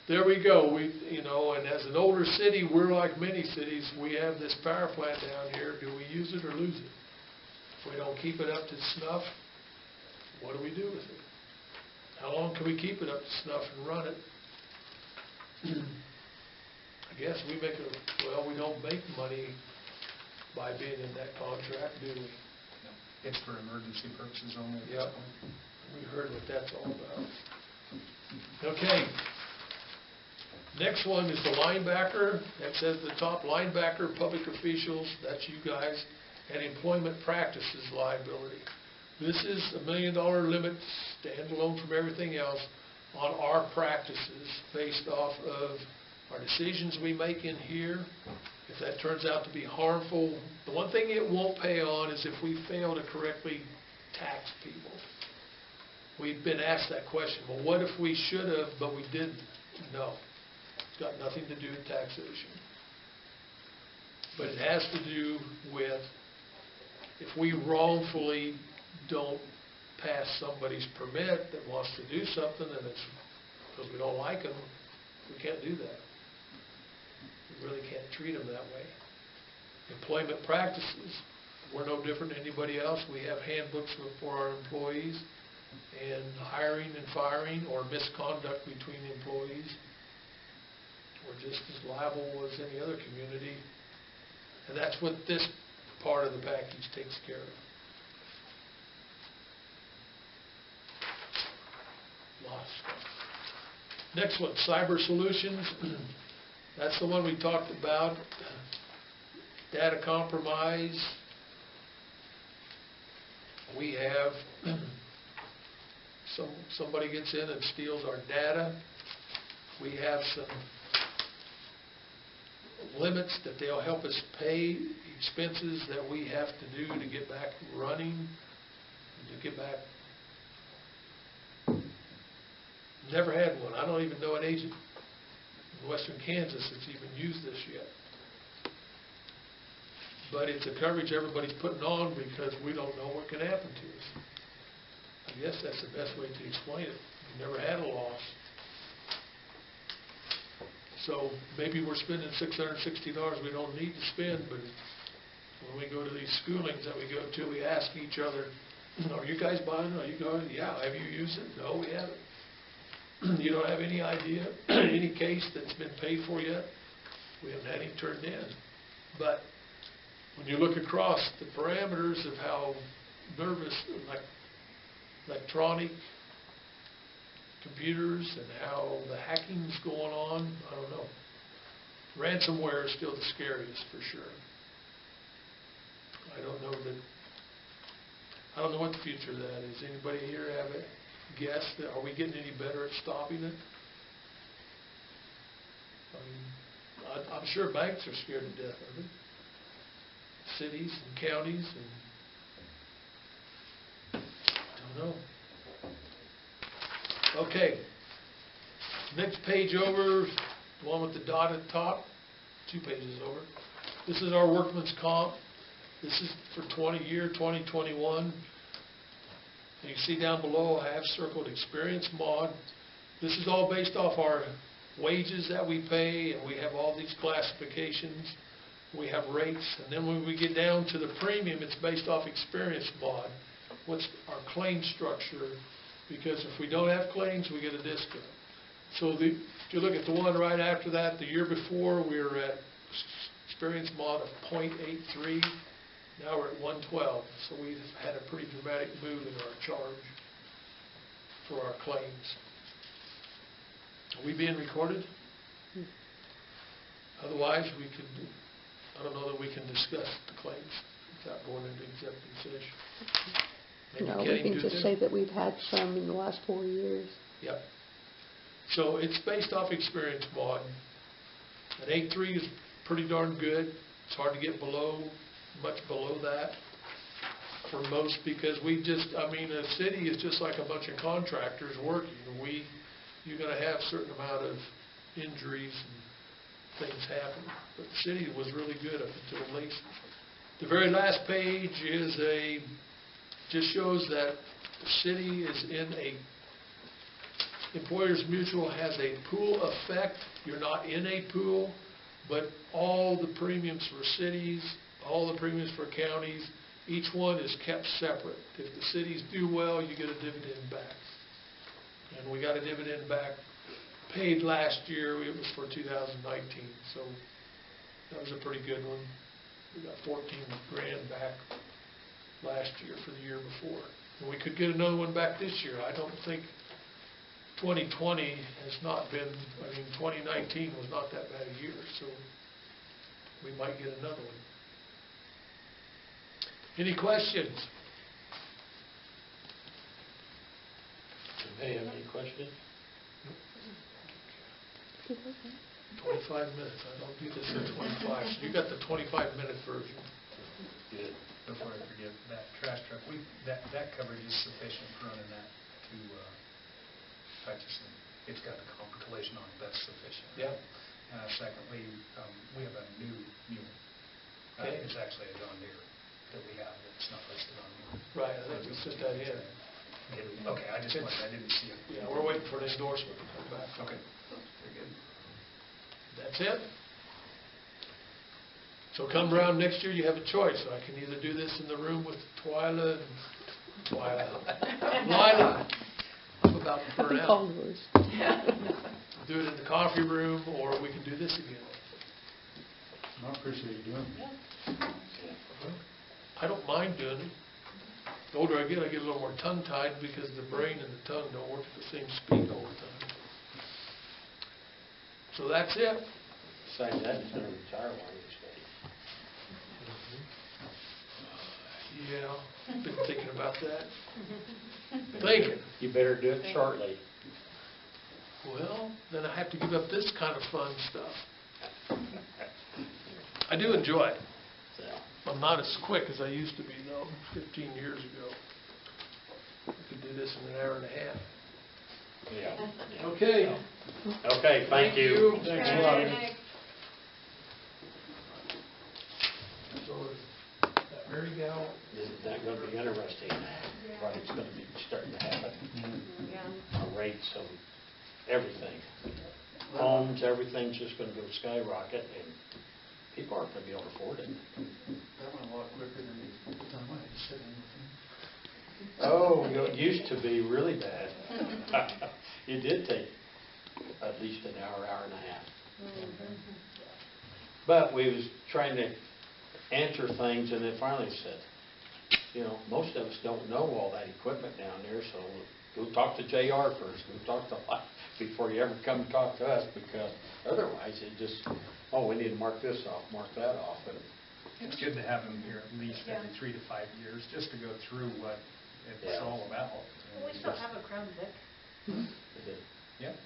there we go. We, and as an older city, we're like many cities, we have this power plant down here. Do we use it or lose it? If we don't keep it up to snuff, what do we do with it? How long can we keep it up to snuff and run it? I guess we we don't make money by being in that contract, do we? No. It's for emergency purposes only at this Yep. point. We heard what that's all about. Okay. Next one is the linebacker. That says the top linebacker, public officials, that's you guys, and employment practices liability. This is $1 million limit, standalone from everything else, on our practices based off of our decisions we make in here. If that turns out to be harmful, the one thing it won't pay on is if we fail to correctly tax people. We've been asked that question, well, what if we should have, but we didn't? No. It's got nothing to do with taxation. But it has to do with if we wrongfully don't pass somebody's permit that wants to do something, and it's because we don't like them, we can't do that. We really can't treat them that way. Employment practices, we're no different than anybody else. We have handbooks for our employees, and hiring and firing or misconduct between employees, we're just as liable as any other community. And that's what this part of the package takes care of. Lots of stuff. Next one, cyber solutions. That's the one we talked about. Data compromise. We have somebody gets in and steals our data. We have some limits that they'll help us pay expenses that we have to do to get back running, to get back. Never had one. I don't even know an agent in western Kansas that's even used this yet. But it's a coverage everybody's putting on because we don't know what can happen to us. I guess that's the best way to explain it. We never had a loss. So maybe we're spending $660 we don't need to spend, but when we go to these schoolings that we go to, we ask each other, are you guys buying? Are you going? Yeah. Have you used it? No, we haven't. You don't have any idea, any case that's been paid for yet? We haven't had any turned in. But when you look across the parameters of how nervous, like electronic computers and how the hacking's going on, I don't know. Ransomware is still the scariest for sure. I don't know what the future of that is. Anybody here have a guess? Are we getting any better at stopping it? I mean, I'm sure banks are scared to death of it. Cities and counties and I don't know. Okay. Next page over, the one with the dot at the top, 2 pages over. This is our workman's comp. This is for 2021. You can see down below I have circled experience mod. This is all based off our wages that we pay, and we have all these classifications. We have rates, and then when we get down to the premium, it's based off experience mod. What's our claim structure? Because if we don't have claims, we get a discount. So if you look at the one right after that, the year before we were at experience mod of 0.83. Now we're at 112. So we've had a pretty dramatic move in our charge for our claims. Are we being recorded? Otherwise, I don't know that we can discuss the claims without going into executive session. Maybe No, Kenny we can do just that? say that we've had some in the last 4 years. Yep. So it's based off experience, Maud. An 8.3 is pretty darn good. It's hard to get much below that for most, because we just, I mean, a city is just like a bunch of contractors working. You're gonna have a certain amount of injuries and things happen. But the city was really good up until late. The very last page just shows that the city is in Employers Mutual has a pool effect. You're not in a pool, but all the premiums for cities, all the premiums for counties, each one is kept separate. If the cities do well, you get a dividend back. And we got a dividend back paid last year. It was for 2019, so that was a pretty good one. We got 14 grand back last year for the year before. And we could get another one back this year. I don't think 2020 has not been, 2019 was not that bad a year, so we might get another one. Any questions? Hey, have any questions? 25 minutes. I don't do this in 25. So you got the 25-minute version. Good. Before I forget, that trash truck, that coverage is sufficient for running that to Hutchison. It's got the collision on it, that's sufficient. Yeah. Secondly, we have a new mule. Okay. It's actually a John Deere that we have that's not listed on here. Right, I think we put that in. Okay, I didn't see it. Yeah, we're waiting for an endorsement to come back. Okay, very good. That's it. So come around next year, you have a choice. I can either do this in the room with Lila. I'm about to I burn think out. all yours. Do it in the coffee room, or we can do this again. I appreciate you doing it. I don't mind doing it. The older I get a little more tongue-tied because the brain and the tongue don't work at the same speed all the time. So that's it. Besides that, he's gonna retire one of these days. Yeah, been thinking about that. Thinking. You better do it shortly. Well, then I have to give up this kind of fun stuff. I do enjoy it. So, I'm not as quick as I used to be, though, 15 years ago. I could do this in an hour and a half. yeah. Okay. Okay, thank you. Thanks a lot. So, that Mary gal, Isn't that gonna be interesting? What it's gonna be starting to happen. Rates of everything. Homes, everything's just gonna go skyrocket, and people aren't gonna be able to afford it. That went a lot quicker than the time I had said anything. Oh, it used to be really bad. It did take at least an hour, hour and a half. But we was trying to answer things, and it finally said, most of us don't know all that equipment down there, so go talk to JR first. Go talk to before you ever come talk to us, because otherwise it just, we need to mark this off, mark that off. And It's good to have them here at least every 3 to 5 years, just to go through what it's all about. Well, we still have a Crown Vic. Yeah.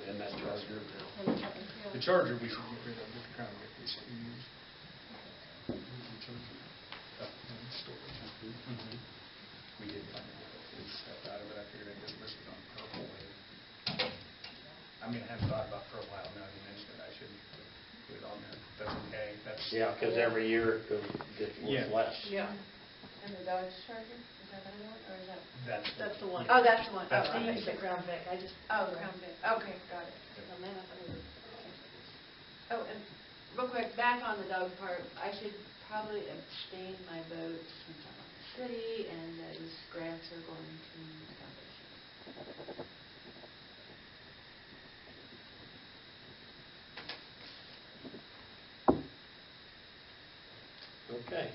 And that Charger now. The Charger we should get rid of, the Crown Vic we should use. We did find it. Stuff out of it. I figured I'd just list it on Purple Wave. I haven't thought about it for a while now. You mentioned it. I should put it on there. That's okay. Yeah, because every year it gets worth less. Yeah. And the Dodge Charger, is that the one, or is that? That's the one. Oh, that's the one. That's Oh, I okay. used the Crown Vic. I just. Oh, Crown Vic. Okay, got it. Oh, man, I thought it was. Oh, and real quick, back on the dog part, I should probably abstain my vote since I'm on the city and those grants are going to the foundation. Okay.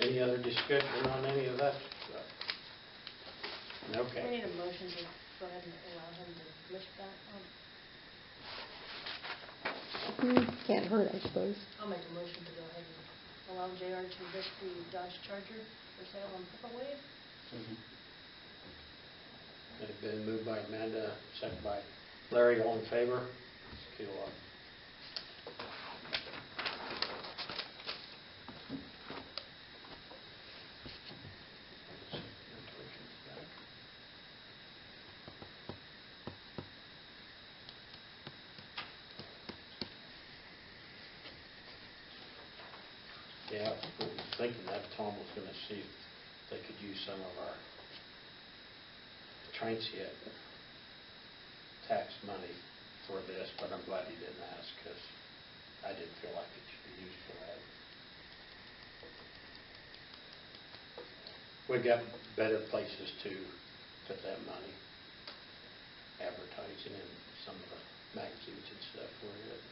Any other discussion on any of that stuff? We Okay. need a motion to go ahead and allow him to lift that. Can't hurt, I suppose. I'll make a motion to go ahead and allow JR to list the Dodge Charger for sale on Purple Wave. Any been moved by Amanda, second by Larry, all in favor? Keel up. Yeah, I was thinking that Tom was gonna see if they could use some of our transient tax money for this, but I'm glad he didn't ask, because I didn't feel like it should be used for that. We got better places to put that money, advertising in some of the magazines and stuff for it.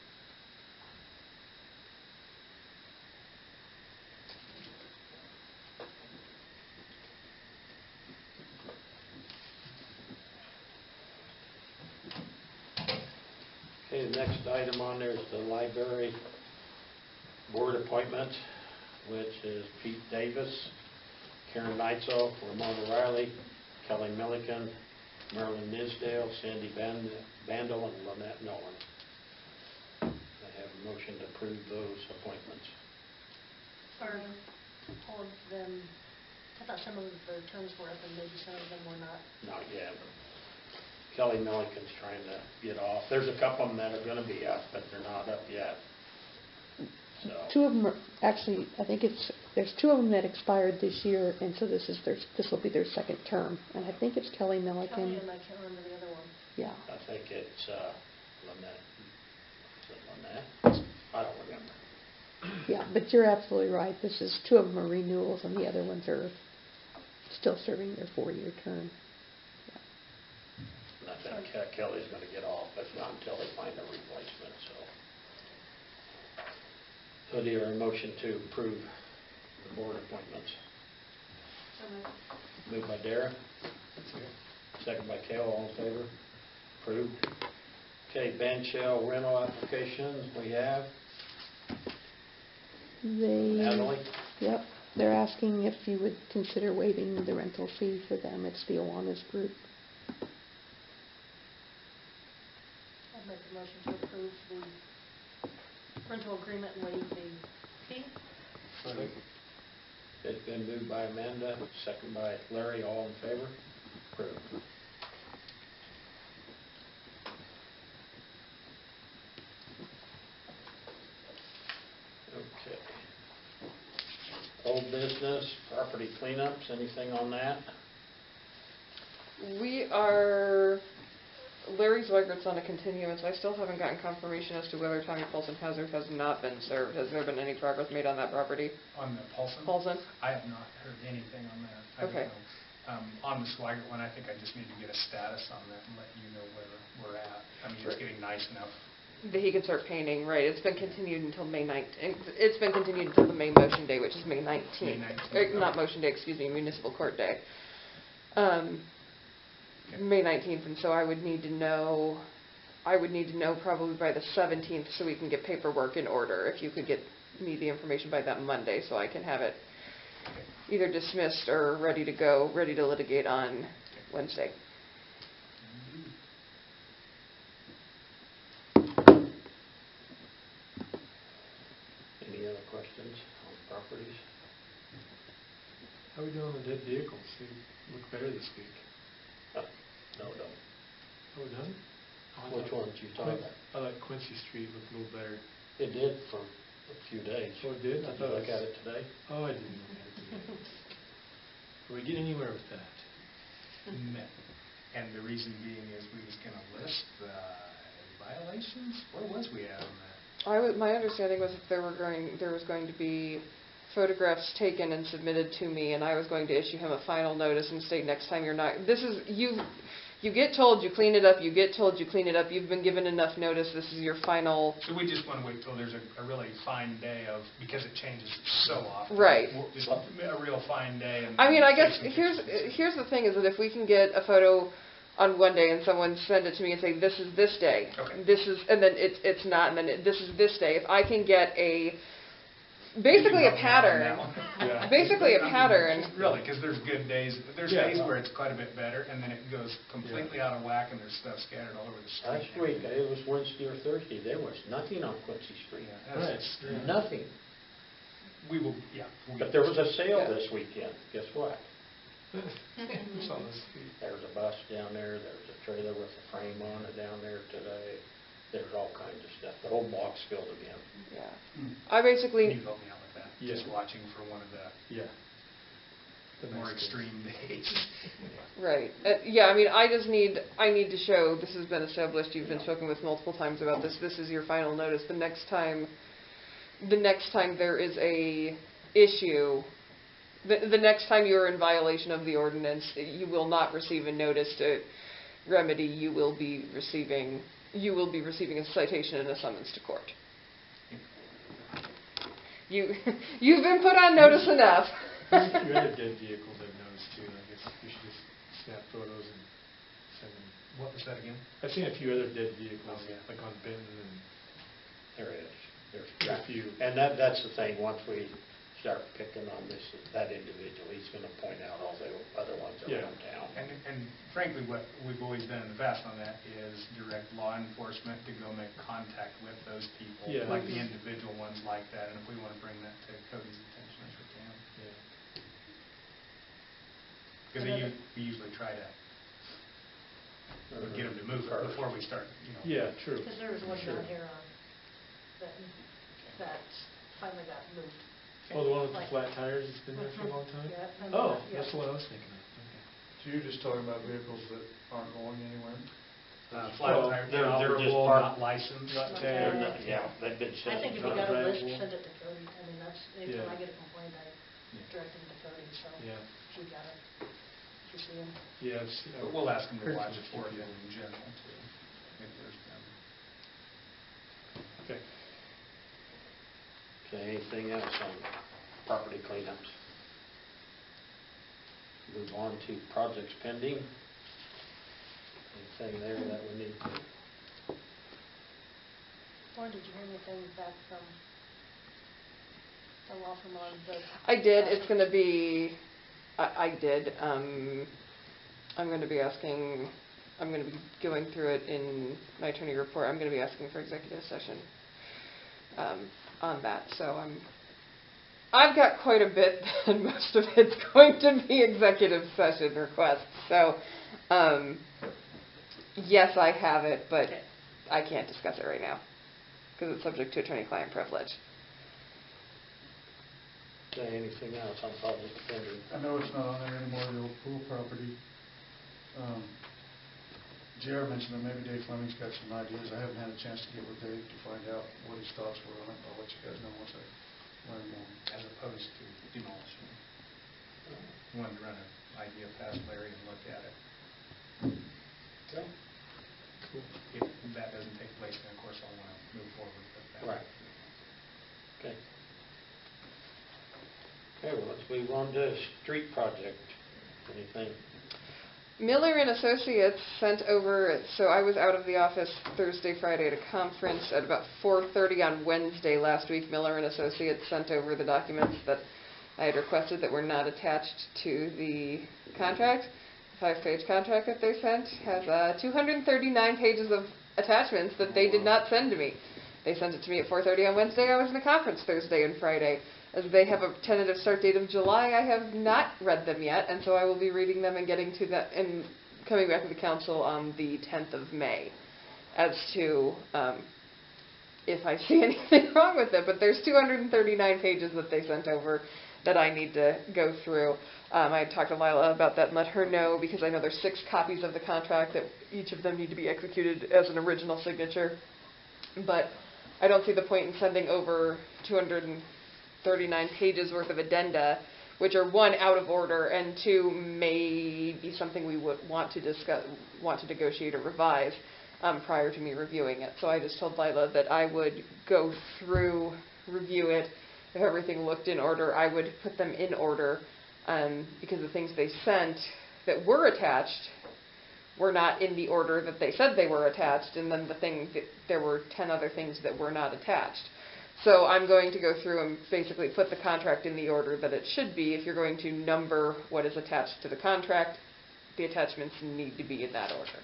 Okay, the next item on there is the library board appointment, which is Pete Davis, Karen Neitzel, Ramona Riley, Kelly Milliken, Marilyn Nisdale, Sandy Bandel, and Lynette Nolan. I have a motion to approve those appointments. Are all of them, I thought some of the terms were up and maybe some of them were not. Not yet. Kelly Milliken's trying to get off. There's a couple of them that are going to be up, but they're not up yet. So, Two of them are, actually, I think there's two of them that expired this year, and so this will be their second term. And I think it's Kelly Milliken. Kelly and I can't remember the other one. Yeah. I think it's Lynette. Is it Lynette? I don't remember. Yeah, but you're absolutely right. Two of them are renewals, and the other ones are still serving their 4-year term. And I think Kelly's going to get off, but not until they find a replacement. So do you have a motion to approve the board appointments? So moved. Moved by Dara. Second by Kale, all in favor? Approved. Okay, Ben Shell rental applications we have. Natalie? Yep. They're asking if you would consider waiving the rental fee for them. It's the Awanas Group. I'll make a motion to approve the rental agreement and waive the fee. It's been moved by Amanda, second by Larry, all in favor? Approved. Okay. Old business, property cleanups, anything on that? Larry Zweigert's on a continuance. I still haven't gotten confirmation as to whether Tommy Paulson has or has not been served. Has there been any progress made on that property? On the Paulson? Paulson? I have not heard anything on that. I don't Okay. know. On the Swigert one, I think I just need to get a status on that and let you know where we're at. I mean, it's getting nice enough. That he can start painting, right. It's been continued until May 19th. It's been continued until the May motion day, which is May 19th. May 19th. Not motion day, excuse me, municipal court day. May 19th, and so I would need to know probably by the 17th so we can get paperwork in order. If you could get me the information by that Monday so I can have it either dismissed or ready to go, ready to litigate on Wednesday. Any other questions on properties? How are we doing on the dead vehicles? They look better this week. No. Are we done? Which ones you talking about? I like Quincy Street looked a little better. It did for a few days. Oh, it did? I Did you thought look at it today? Oh, I didn't look at it today. Are we getting anywhere with that? No. And the reason being is we was going to list the violations? Where was we at on that? My understanding was that there was going to be photographs taken and submitted to me, and I was going to issue him a final notice and state next time you're not. You get told you clean it up. You get told you clean it up. You've been given enough notice. This is your final. So we just want to wait till there's a really fine day because it changes so often. Right. Just a real fine day. And I mean, I guess take some pictures. here's the thing is that if we can get a photo on one day and someone send it to me and say this is this day, Okay. this is, and then it's not, and then this is this day. If I can get basically You a can help me on pattern. that one. Yeah. Basically a I mean, pattern. Really, because there's good days, there's Yeah. days where it's quite a bit better, and then it goes completely out of whack, and there's stuff scattered all over the street. Last week, it was Wednesday or Thursday, there was nothing on Quincy Street. Yeah, that's Right. extreme. Nothing. We will, yeah. But there was a sale Yeah. this weekend. Guess what? It's on the street. There's a bus down there, there's a trailer with a frame on it down there today. There's all kinds of stuff. The whole block's filled again. Yeah. Hmm. I Can basically, you help me out with that? Yeah. Just watching for one of the Yeah. The more next day. extreme days. right. Yeah, I mean, I need to show, this has been established, you've been spoken with multiple times about this, this is your final notice. The next time there is a issue, the next time you are in violation of the ordinance, you will not receive a notice to remedy, you will be receiving a citation and a summons to court. You've been put on notice enough. There's a few other dead vehicles I've noticed too, and I guess we should just snap photos and send them. What was that again? I've seen a few other dead vehicles, Oh, yeah. like on Benton and There is. There's a few. And that's the thing, once we start picking on that individual, he's gonna point out all the other ones Yeah. around town. And frankly, what we've always done in the past on that is direct law enforcement to go make contact with those people, Yeah. like the individual ones like that, and if we want to bring that to Cody's attention, we can. Yeah. Because we usually try to get them to move it before we start, Yeah, true. Because there was one Sure. down here on that finally got moved. Oh, the one with the Like- flat tires that's been there for a long time? Yeah, and Oh, yeah. that's the one I was thinking of. Okay. So you're just talking about vehicles that aren't going anywhere? Flat Well, tire, they're just inoperable, parked- not licensed. Not They're tagged. not- Yeah, they've been I sent. think if you Not got a list, drivable. send it to Cody. I mean, that's, anytime Yeah. I get a complaint, I direct them to Cody, so Yeah. if you got it, if you see him. Yeah, I've seen. But we'll ask them to Heard watch some it for few you people. in general, too, if there's been. Okay. Okay, anything else on property cleanups? Move on to projects pending. Anything there that we need to? Lauren, did you hear anything back from the law firm on the? I did. It's going to be. I did. I'm going to be asking. I'm going to be going through it in my attorney report. I'm going to be asking for executive session on that. So I've got quite a bit, and most of it's going to be executive session requests. So yes, I have it, but Okay. I can't discuss it right now because it's subject to attorney-client privilege. Okay, anything else on projects pending? I know it's not on there anymore, the old pool property. JR mentioned that maybe Dave Fleming's got some ideas. I haven't had a chance to get with Dave to find out what his thoughts were on it. I'll let you guys know once I learn more. As opposed to demolishing. We wanted to run an idea past Larry and look at it. Okay. If that doesn't take place, then of course I'll want to move forward with that. Right. Okay. Okay, well, let's move on to street project. Anything? Miller and Associates sent over, so I was out of the office Thursday, Friday at a conference at about 4:30 on Wednesday last week. Miller and Associates sent over the documents that I had requested that were not attached to the contract. The 5-page contract that they sent has 239 pages of attachments that they did not send to me. They sent it to me at 4:30 on Wednesday. I was in a conference Thursday and Friday. As they have a tentative start date of July, I have not read them yet, and so I will be reading them and getting to that and coming back to the council on the 10th of May as to if I see anything wrong with it. But there's 239 pages that they sent over that I need to go through. I talked to Lila about that and let her know, because I know there's 6 copies of the contract that each of them need to be executed as an original signature. But I don't see the point in sending over 239 pages worth of addenda, which are 1, out of order, and 2, maybe something we would want to discuss, want to negotiate or revise prior to me reviewing it. So I just told Lila that I would go through, review it. If everything looked in order, I would put them in order, because the things they sent that were attached were not in the order that they said they were attached, and then there were 10 other things that were not attached. So I'm going to go through and basically put the contract in the order that it should be. If you're going to number what is attached to the contract, the attachments need to be in that order,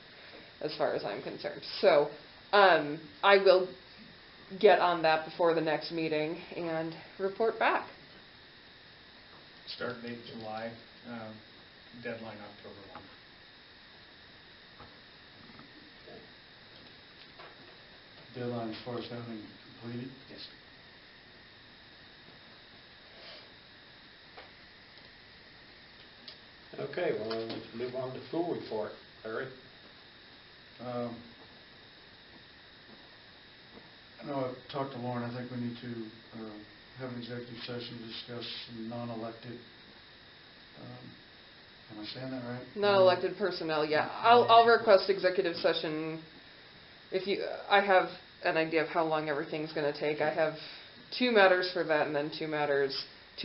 as far as I'm concerned. So I will get on that before the next meeting and report back. Start date July, deadline October 1. Deadline as far as having completed? Yes. Okay, well, let's move on to school report. Larry? I know I've talked to Lauren, I think we need to have an executive session to discuss some non-elected, am I saying that right? Non-elected personnel, yeah. I'll request executive session. If you, I have an idea of how long everything's going to take. I have 2 matters for that, and then 2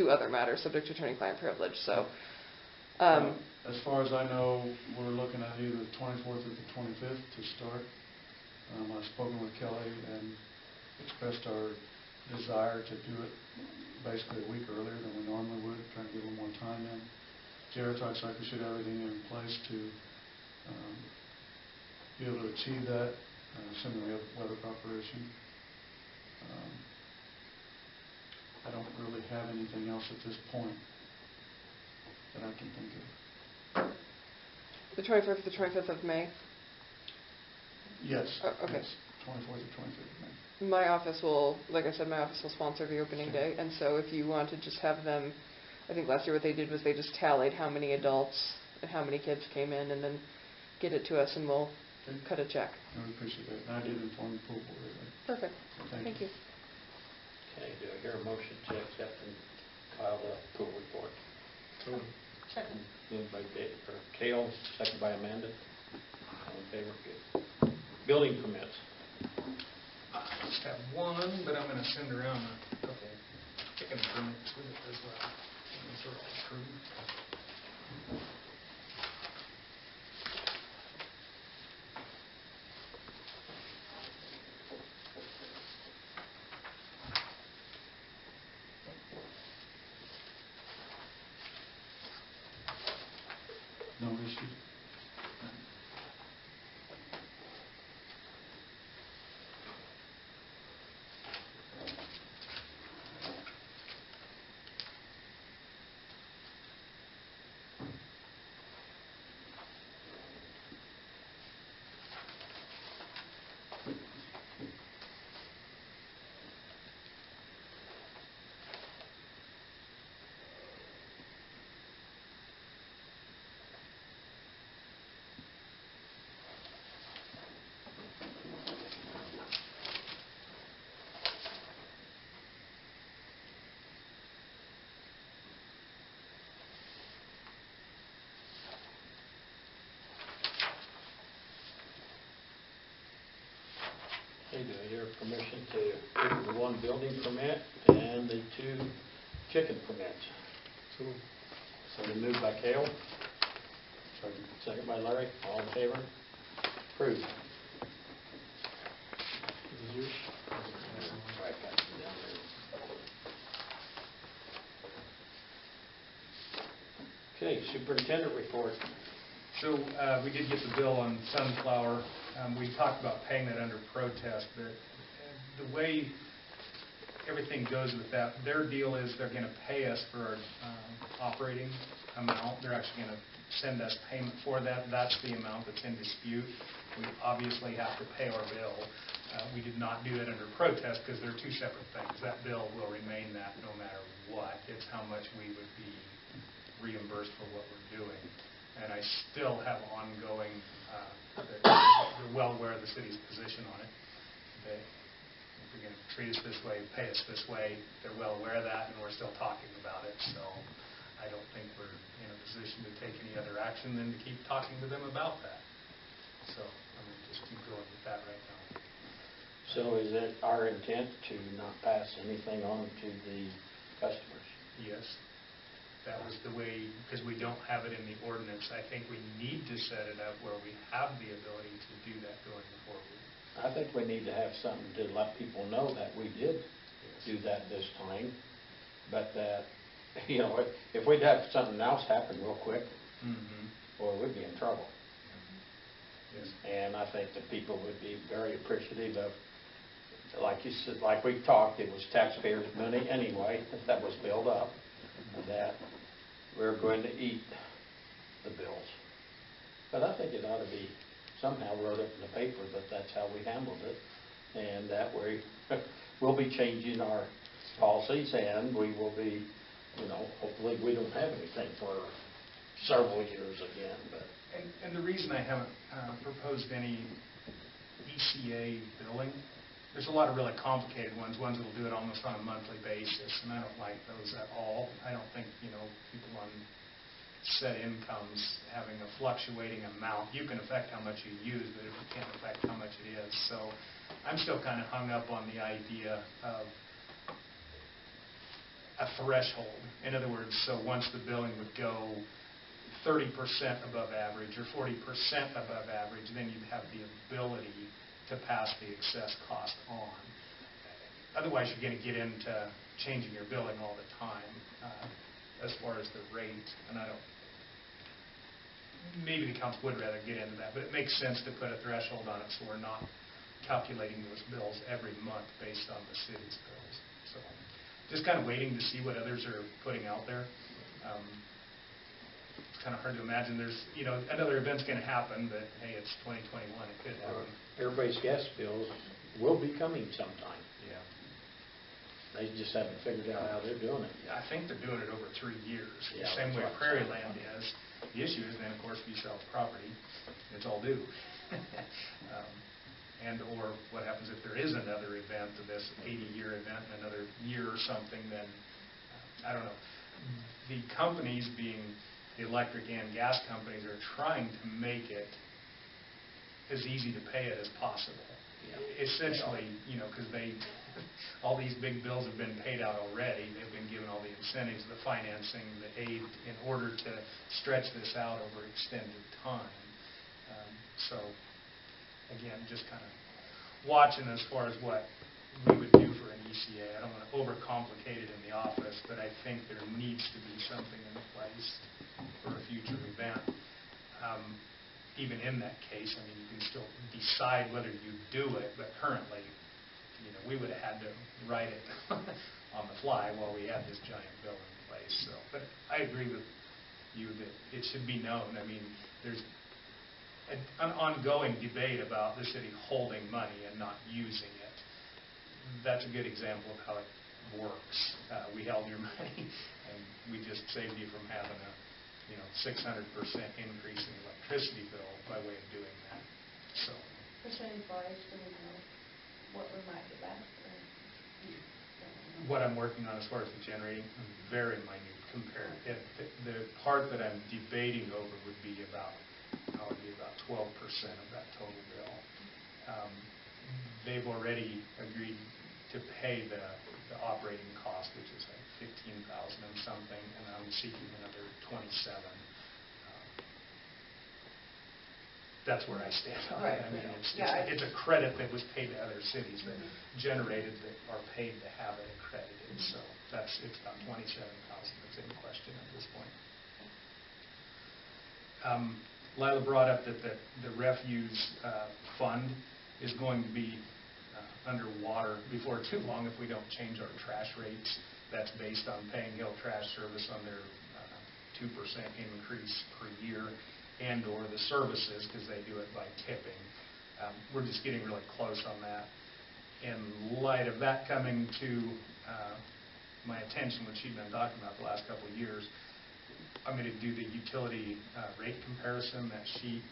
other matters subject to attorney-client privilege. So, as far as I know, we're looking at either the 24th or the 25th to start. I've spoken with Kelly and expressed our desire to do it basically a week earlier than we normally would, trying to get a little more time in. Jared talks like we should have everything in place to be able to achieve that, assuming we have weather preparation. I don't really have anything else at this point that I can think of. the 24th, the 25th of May. Yes. Oh, okay. Yes, 24th or 25th of May. My office will, like I said, my office will sponsor the opening day, and so if you want to just have them, I think last year what they did was they just tallied how many adults and how many kids came in, and then get it to us, and we'll cut a check. I appreciate that. And I did inform the pool board of that. Perfect. Thank you. Okay, do I hear a motion to accept and file the school report? Second. Moved by Cale, second by Amanda. All in favor? Good. Building permits. I just have one, but I'm going to send around a couple chicken permits with it as well. Those are all approved. No issues? Okay, do I hear permission to approve the 1 building permit and the 2 chicken permits? So we moved by Cale. Second by Larry. All in favor? Approved. Right, got you down there. Okay, superintendent report. So we did get the bill on Sunflower. We talked about paying that under protest, but the way everything goes with that, their deal is they're going to pay us for our operating amount. They're actually going to send us payment for that. That's the amount that's in dispute. We obviously have to pay our bill. We did not do it under protest because they're 2 separate things. That bill will remain that no matter what. It's how much we would be reimbursed for what we're doing. And I still have ongoing, they're well aware of the city's position on it. If you're going to treat us this way, pay us this way, they're well aware of that, and we're still talking about it. So I don't think we're in a position to take any other action than to keep talking to them about that. So I'm going to just keep going with that right now. So is it our intent to not pass anything on to the customers? Yes. That was the way, because we don't have it in the ordinance. I think we need to set it up where we have the ability to do that going forward. I think we need to have something to let people know that we did. Yes. do that this time, but that, you know, if we'd have something else happen real quick, boy, we'd be in trouble. Yes. And I think that people would be very appreciative of, like you said, like we talked, it was taxpayers' money anyway that was built up, that we're going to eat the bills. But I think it ought to be somehow wrote up in the paper that that's how we handled it, and that way we'll be changing our policies, and we will be, you know, hopefully we don't have anything for several years again, but. And the reason I haven't proposed any ECA billing, there's a lot of really complicated ones that will do it almost on a monthly basis, and I don't like those at all. I don't think, you know, people on set incomes having a fluctuating amount, you can affect how much you use, but you can't affect how much it is. So I'm still kind of hung up on the idea of a threshold. In other words, so once the billing would go 30% above average or 40% above average, then you'd have the ability to pass the excess cost on. Otherwise, you're going to get into changing your billing all the time as far as the rate. And I don't, maybe the council would rather get into that, but it makes sense to put a threshold on it so we're not calculating those bills every month based on the city's bills. So just kind of waiting to see what others are putting out there. It's kind of hard to imagine there's, you know, another event's going to happen, but hey, it's 2021, it could happen. Everybody's gas bills will be coming sometime. Yeah. They just haven't figured out how they're doing it. I think they're doing it over 3 years, Yeah, the same way that's right. Prairie Land is. The issue is then, of course, if you sell the property, it's all due. And or what happens if there is another event of this 80-year event in another year or something, then I don't know. The companies, being the electric and gas companies, are trying to make it as easy to pay it as possible. Yeah. Essentially, you know, because all these big bills have been paid out already. They've been given all the incentives, the financing, the aid in order to stretch this out over extended time. So, again, just kind of watching as far as what we would do for an ECA. I don't want to overcomplicate it in the office, but I think there needs to be something in place for a future event. Even in that case, I mean, you can still decide whether you do it, but currently, you know, we would have had to write it on the fly while we had this giant bill in place. So, but I agree with you that it should be known. I mean, there's an ongoing debate about the city holding money and not using it. That's a good example of how it works. We held your money, and we just saved you from having a 600% increase in the electricity bill by way of doing that. So, percentage-wise, do we know what we might get back? What I'm working on as far as the generating, very minute compared. The part that I'm debating over would be about 12% of that total bill. They've already agreed to pay the operating cost, which is like $15,000 and something, and I'm seeking another $27,000. That's where I stand on it. Right. I mean, Yeah, it's a credit that was paid to other cities that generated that are paid to have it accredited. So it's about $27,000 that's in question at this point. Lila brought up that the refuse fund is going to be underwater before too long if we don't change our trash rates. That's based on paying Hill Trash Service on their 2% increase per year, and or the services, because they do it by tipping. We're just getting really close on that. In light of that coming to my attention, which she'd been talking about the last couple of years, I'm going to do the utility rate comparison, that sheet.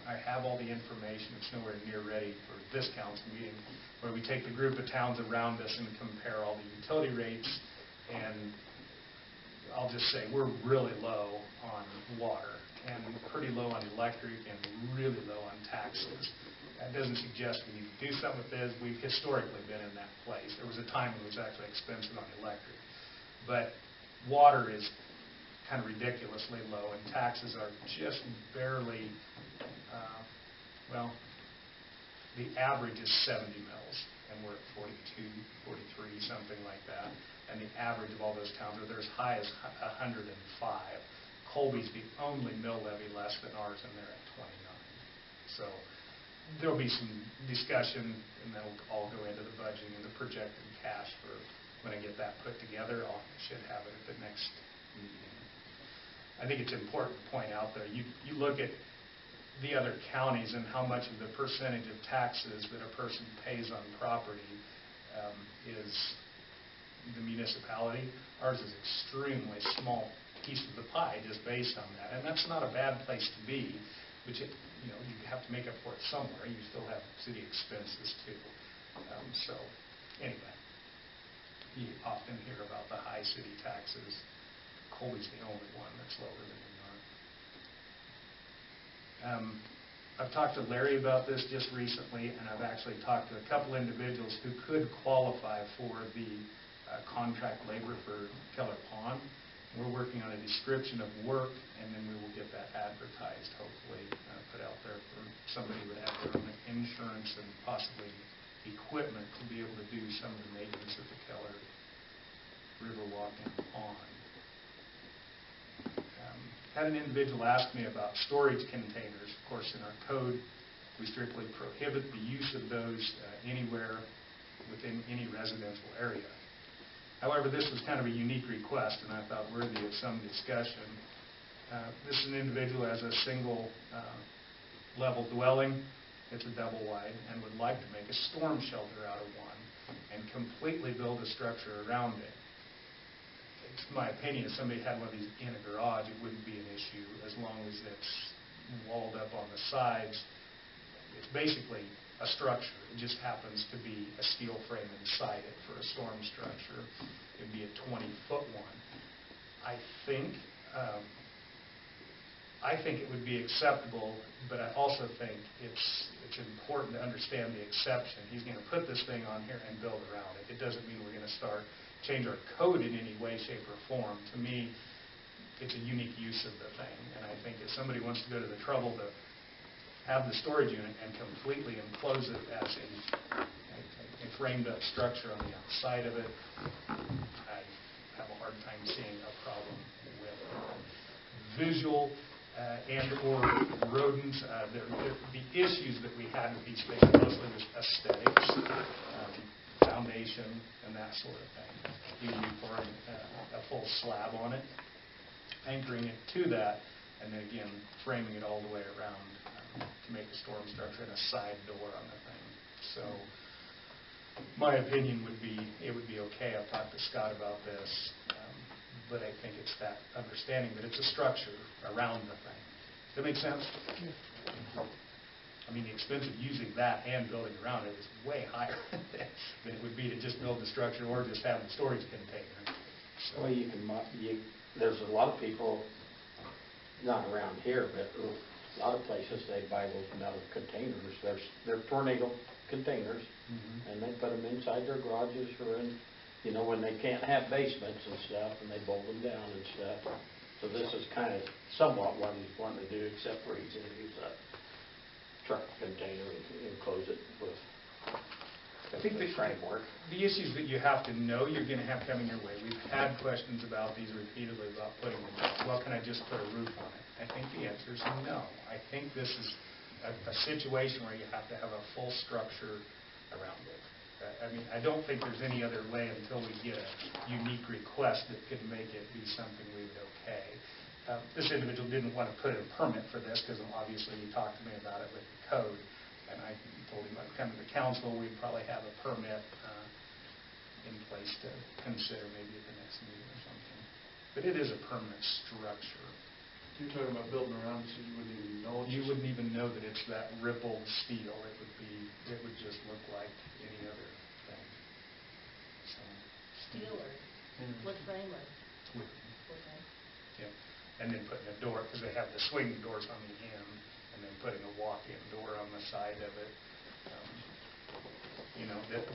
I have all the information. It's nowhere near ready for this council meeting, where we take the group of towns around us and compare all the utility rates. And I'll just say we're really low on water and pretty low on electric and really low on taxes. That doesn't suggest we need to do something with this. We've historically been in that place. There was a time when it was actually expensive on electric. But water is kind of ridiculously low, and taxes are just barely, the average is 70 mils, and we're at 42, 43, something like that. And the average of all those towns are they're as high as 105. Colby's the only mill levy less than ours, and they're at 29. So there'll be some discussion, and that'll all go into the budgeting and the projected cash for when I get that put together. I should have it at the next meeting. I think it's important to point out, though, you look at the other counties and how much of the percentage of taxes that a person pays on property is the municipality. Ours is extremely small piece of the pie just based on that, and that's not a bad place to be, but you have to make up for it somewhere. You still have city expenses too. So anyway, you often hear about the high city taxes. Colby's the only one that's lower than we are. I've talked to Larry about this just recently, and I've actually talked to a couple individuals who could qualify for the contract labor for Keller Pond. We're working on a description of work, and then we will get that advertised, hopefully, put out there for somebody who would have their own insurance and possibly equipment to be able to do some of the maintenance of the Keller River Walking Pond. Had an individual ask me about storage containers. Of course, in our code, we strictly prohibit the use of those anywhere within any residential area. However, this was kind of a unique request, and I thought worthy of some discussion. This is an individual who has a single level dwelling. It's a double wide, and would like to make a storm shelter out of one and completely build a structure around it. It's my opinion, if somebody had one of these in a garage, it wouldn't be an issue as long as it's walled up on the sides. It's basically a structure. It just happens to be a steel frame inside it for a storm structure. It would be a 20-foot one. I think it would be acceptable, but I also think it's important to understand the exception. He's going to put this thing on here and build around it. It doesn't mean we're going to change our code in any way, shape, or form. To me, it's a unique use of the thing, and I think if somebody wants to go to the trouble to have the storage unit and completely enclose it as a framed-up structure on the outside of it, I have a hard time seeing a problem with it. Visual and or rodents, the issues that we had with these things mostly was aesthetics, foundation, and that sort of thing. Usually pouring a full slab on it, anchoring it to that, and then again framing it all the way around to make a storm structure and a side door on the thing. So my opinion would be it would be okay. I've talked to Scott about this, but I think it's that understanding that it's a structure around the thing. Does that make sense? Yeah. I mean, the expense of using that and building around it is way higher than it would be to just build the structure or just have the storage container. So there's a lot of people, not around here, but a lot of places, they buy those metal containers. They're tornado containers, and they put them inside their garages or in, when they can't have basements and stuff, and they bolt them down and stuff. So this is kind of somewhat what he's wanting to do, except for he's going to use a truck container and enclose it with I think the framework. The issues that you have to know you're going to have coming your way. We've had questions about these repeatedly about putting them down. Well, can I just put a roof on it? I think the answer is no. I think this is a situation where you have to have a full structure around it. I mean, I don't think there's any other way until we get a unique request that could make it be something we would okay. This individual didn't want to put in a permit for this because obviously he talked to me about it with the code. And I told him I'd come to the council, we'd probably have a permit in place to consider maybe at the next meeting or something. But it is a permanent structure. You're talking about building around so you wouldn't even know. You wouldn't even know that it's that rippled steel. It would just look like any other thing. So, Steel or wood frame or? Wood. Okay. Yeah. And then putting a door, because they have the swing doors on the end, and then putting a walk-in door on the side of it.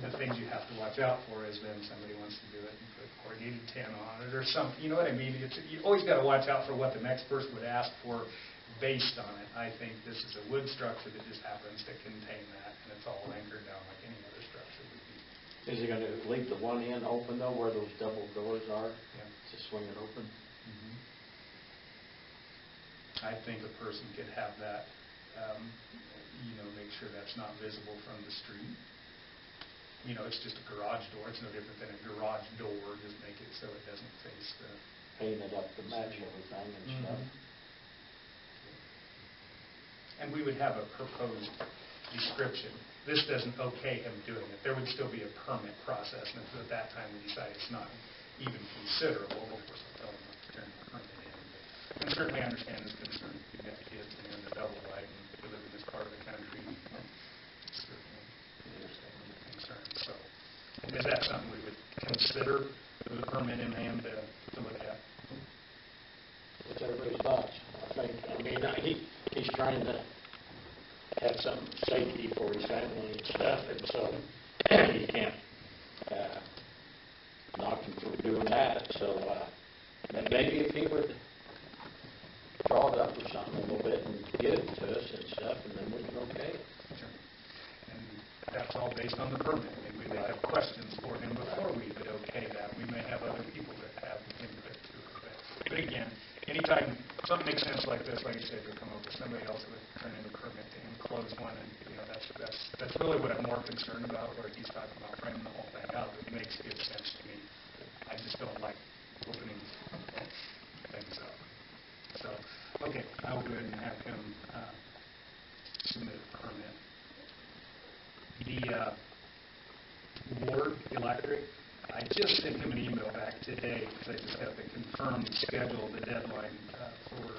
The things you have to watch out for is then somebody wants to do it and put corrugated tin on it or something. You know what I mean? You always got to watch out for what the next person would ask for based on it, I think this is a wood structure that just happens to contain that, and it's all anchored down like any other structure would be. Is he gonna leave the one end open though, where those double doors are, Yeah. to swing it open? I think a person could have that, make sure that's not visible from the street. It's just a garage door. It's no different than a garage door. Just make it so it doesn't face the... Paint it up to match everything and stuff. And we would have a proposed description. This doesn't okay him doing it. There would still be a permit process, and if at that time we decide it's not even considerable, of course, I'll tell him not to turn the permit in. And certainly I understand his concern. You've got kids and the double wide and to live in this part of the country. Certainly understand your concern. So is that something we would consider with a permit in hand to look at? What's everybody's thoughts? He's trying to have some safety for his family and stuff, and so you can't knock him for doing that. So maybe if he would draw it up or something a little bit and get it to us and stuff, and then we can okay it. Sure. And that's all based on the permit. We may have questions for him before we would okay that. We may have other people that have input to it. But again, anytime something makes sense like this, like you said, you'll come up with somebody else that would turn in a permit to enclose one, and that's really what I'm more concerned about, where he's talking about framing the whole thing out. It makes good sense to me. I just don't like opening things up. So, okay, I'll go ahead and have him submit a permit. The Ward Electric, I just sent him an email back today because I just have to confirm the schedule, the deadline for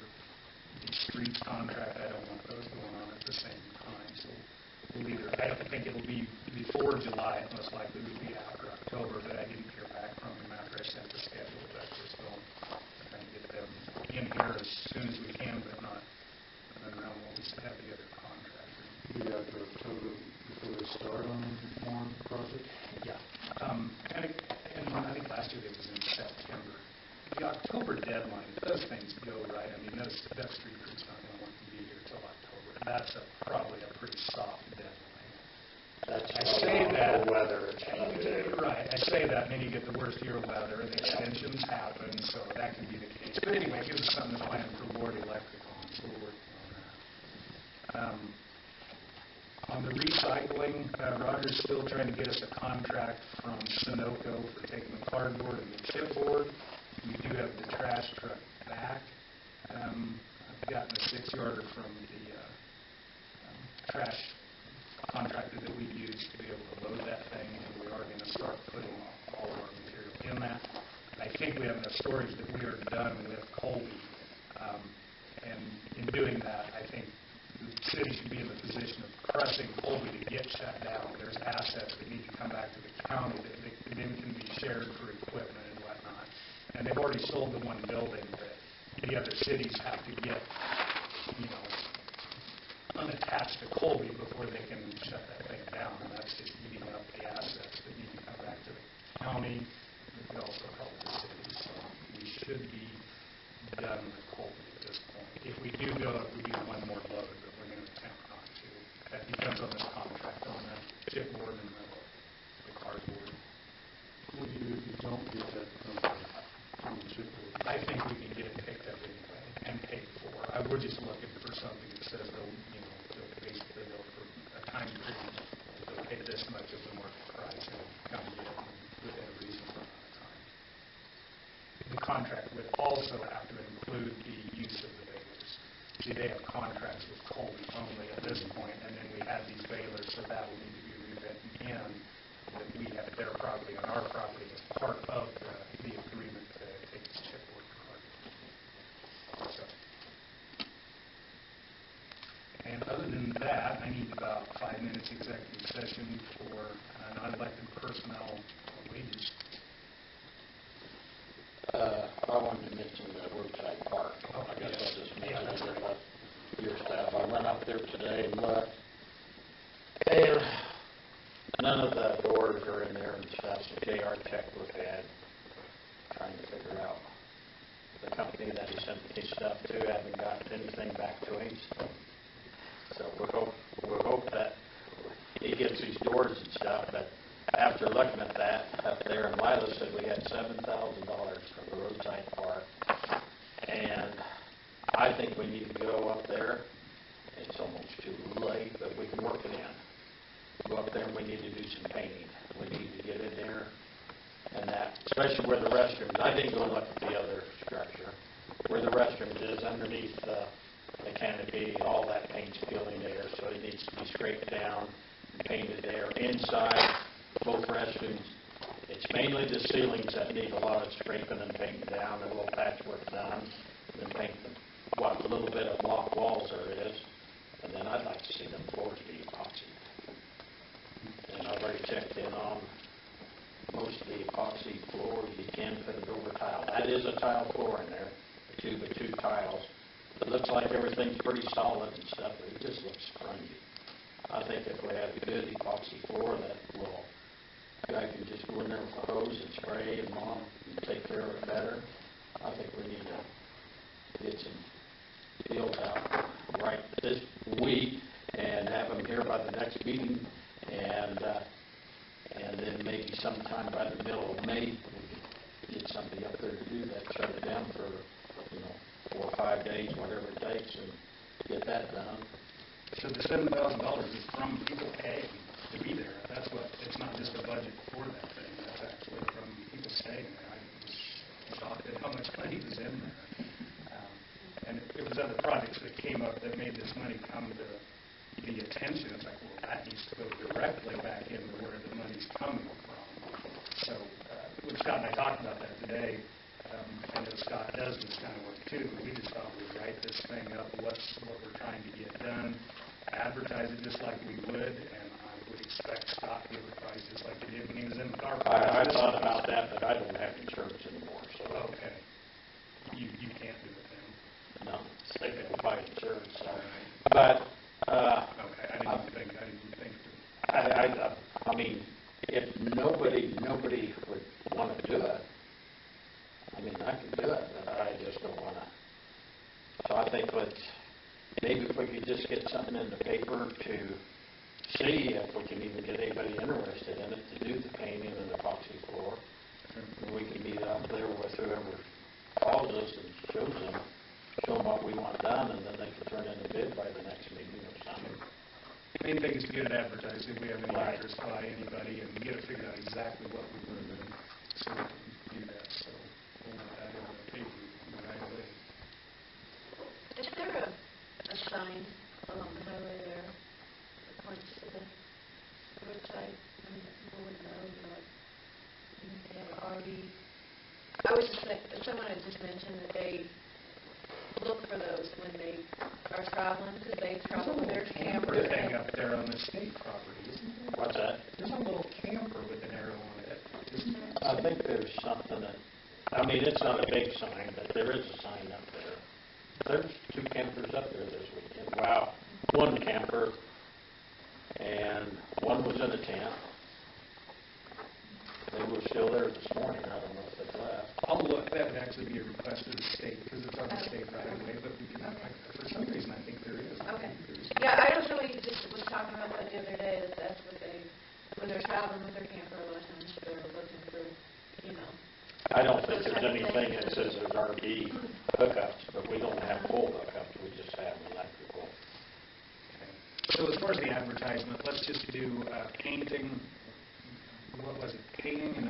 the streets contract. I don't want those going on at the same time. So I don't think it'll be before July. It most likely would be after October, but I didn't hear back from him after I sent the schedule. But we're still trying to get them in here as soon as we can, but not around what we have the other contractor. Be after October before they start on the Warren project? Yeah. And I think last year it was in September. The October deadline, those things go right. I mean, that street crew's not going to want to be here till October. That's probably a pretty soft deadline. I say that. Weather. Right. I say that, and then you get the worst year weather, and extensions happen, so that can be the case. But anyway, it gives us something to plan for Ward Electric on, so we're working on that. On the recycling, Roger's still trying to get us a contract from Sunoco for taking the cardboard and the chipboard. We do have the trash truck back. I've gotten a 6-yarder from the trash contractor that we use to be able to load that thing, and we are going to start putting all of our material in that. I think we have enough storage that we are done with Colby. And in doing that, I think the city should be in the position of pressing Colby to get shut down. There's assets that need to come back to the county that then can be shared for equipment and whatnot. And they've already sold the one building, but the other cities have to get, unattached to Colby before they can shut that thing down. And that's just eating up the assets that need to come back to the county. It could also help the city. So we should be done with Colby at this point. If we do one more load, but we're going to attempt not to. That depends on this contract on the chipboard and the cardboard. What do you do if you don't get that from the chipboard? I think we can get it picked up anyway and paid for. We're just looking for something that says they'll for a time period, they'll pay this much of the market price and come get it within a reasonable amount of time. The contract would also have to include the use of the balers. See, they have contracts with Colby only at this point, and then we have these balers, so that will need to be rewritten in, that we have their property on our property as part of the agreement to take this chipboard card. So, and other than that, I need about 5 minutes executive session for non-elected personnel wages. I wanted to mention the Woodside Park. I guess I'll just mention it about your staff. I went out there today and looked, and none of the doors are in there and stuff, so JR checked with Ed, trying to figure out the company that he sent his stuff to, haven't got anything back to him, so we hope that he gets these doors and stuff, but after looking at that, up there, and Lila said we had $7,000 for the roadside park, and I think we need to go up there. It's almost too late, but we can work it in. Go up there and we need to do some painting. We need to get in there and that, especially where the restrooms, I didn't go look at the other structure, where the restrooms is underneath the canopy, all that paint's peeling there, so it needs to be scraped down and painted there. Inside, both restrooms, it's mainly the ceilings that need a lot of scraping and painting down, and a little patchwork done, and then paint what little bit of block walls there is, and then I'd like to see them floors be epoxy. And I've already checked in on most of the epoxy floors. You can put it over tile. That is a tile floor in there, 2x2 tiles. It looks like everything's pretty solid and stuff, but it just looks spongy. I think if we have a good epoxy floor, that will, guy can just go in there with a hose and spray and mop and take care of it better. I think we need to get some deals out right this week and have them here by the next meeting, and then maybe sometime by the middle of May, we can get somebody up there to do that, shut it down for, 4 or 5 days, whatever it takes, and get that done. So the $7,000 is from people paying to be there. That's what, it's not just a budget for that thing. That's actually from people staying there. I was shocked at how much money was in there. And it was other projects that came up that made this money come to the attention. It's like, well, that needs to go directly back into where the money's coming from. So when Scott and I talked about that today, I know Scott does this kind of work too. We just thought we'd write this thing up, what we're trying to get done, advertise it just like we would, and I would expect Scott to advertise just like he did when he was in the car. I thought about that, but I don't have insurance anymore, so. Okay. You can't do it then? No, they don't buy insurance, so. But, okay, I didn't think I mean, if nobody would want to do it, I mean, I can do it, but I just don't want to. So I think maybe if we could just get something in the paper to see if we can even get anybody interested in it to do the painting and the epoxy floor. And we can meet up there with whoever calls us and show them what we want done, and then they can turn in a bid by the next meeting or something. the main thing is to get it advertised, if we have any interest by anybody, and get it figured out exactly what we want to do, so we can do that, so we'll want that in the paper right away. Is there a sign along the highway there that points to the roadside? I mean, people would know, like, they have an RV. I was just thinking, someone had just mentioned that they look for those when they are traveling, because they travel with their camper. There's a thing up there on the state property, isn't there? What's that? There's a little camper with an arrow on it, isn't there? I think there's something that, I mean, it's not a big sign, but there is a sign up there. There's 2 campers up there this weekend. Wow, 1 camper, and 1 was in a tent. They were still there this morning. I don't know if they left. I'll look, that would actually be a request of the state, because it's on the state right away, but we can, for some reason, I think there is. Okay. Yeah, I know somebody just was talking about that the other day, that that's what they, when they're traveling with their camper, a lot of times they're looking for, I don't think there's anything that says there's RV hookups, but we don't have full hookups. We just have electrical. Okay. So as far as the advertisement, let's just do painting, what was it, painting and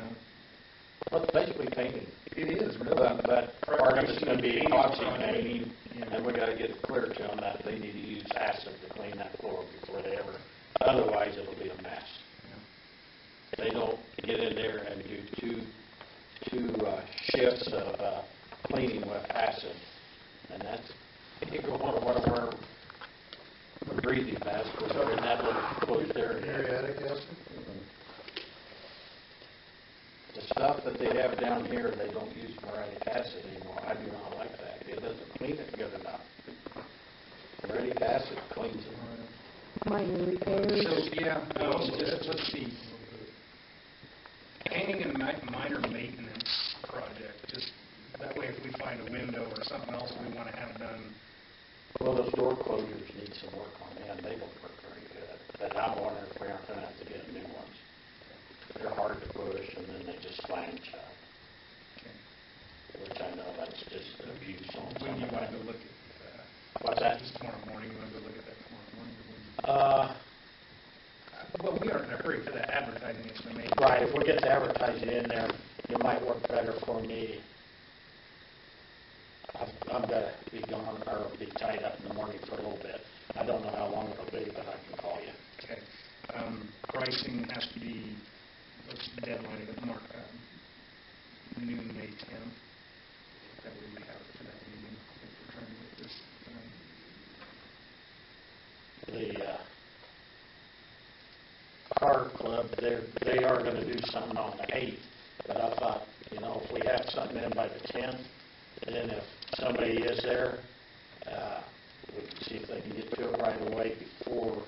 Well, it's basically painting. it is, really. But part of it's going to be epoxy Preparation. painting, Yeah. and we got to get it clear to them that they need to use acid to clean that floor before they ever, otherwise it'll be a mess. They don't get in there and do two shifts of cleaning with acid, and that's, you don't want to wear a breathing mask when they're in that little closed area. Muriatic acid? The stuff that they have down here, they don't use muriatic acid anymore. I do not like that. It doesn't clean it good enough. Muriatic acid cleans it. Minor repairs. So, yeah, let's see. Painting and minor maintenance project, just that way if we find find a window or something else we want to have done. Well, those door closures need some work on them, they don't work very good. But I'm wondering if we aren't gonna have to get new ones. They're hard to push, and then they just slam shut, which I know that's just abuse on some When you of want to that. go look at, What's that? just tomorrow morning, you want to go look at that tomorrow morning? Well, we aren't in a hurry for that advertising information. Right, if we get the advertising in there, it might work better for me. I'm gonna be gone, or be tied up in the morning for a little bit. I don't know how long it'll be, but I can call you. Okay. Pricing has to be, what's the deadline of it, Mark? Noon, May 10th. That way we have it for that meeting, if we're trying to get this done. The car club, they are gonna do something on the 8th, but I thought, you know, if we have something in by the 10th, then if somebody is there, we can see if they can get to it right away before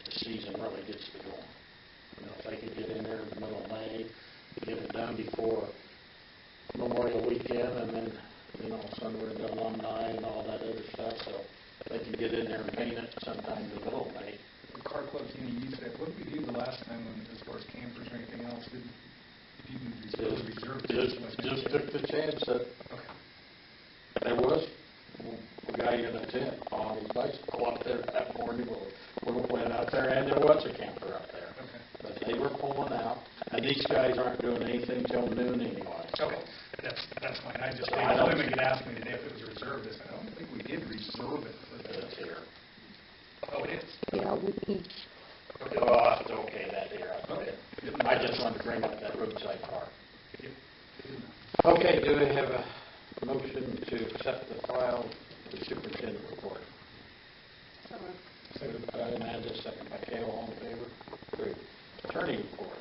the season really gets to going. You know, if they could get in there in the middle of May, get it done before Memorial Weekend, and then, you know, Sunday the alumni and all that other stuff, so they can get in there and paint it sometime in the middle of May. The car club's going to use that. What did we do the last time when, as far as campers or anything else? Did you reserve it? Just took the chance that Okay. there was a guy in a tent on his bicycle out there that morning. We went out there, and there was a camper out there. Okay. But they were pulling out, and these guys aren't doing anything till noon anyway. Okay, that's fine. I just, I don't- women could ask me today if it was reserved. I don't think we did reserve it for It's the, here. oh, it is? Yeah, Oh, I'll have to okay that here. I just wanted to bring up that roadside park. Okay, do we have a motion to accept the file, the superintendent report? Second by Amanda, second by Kayla, all in favor? Great. Attorney report.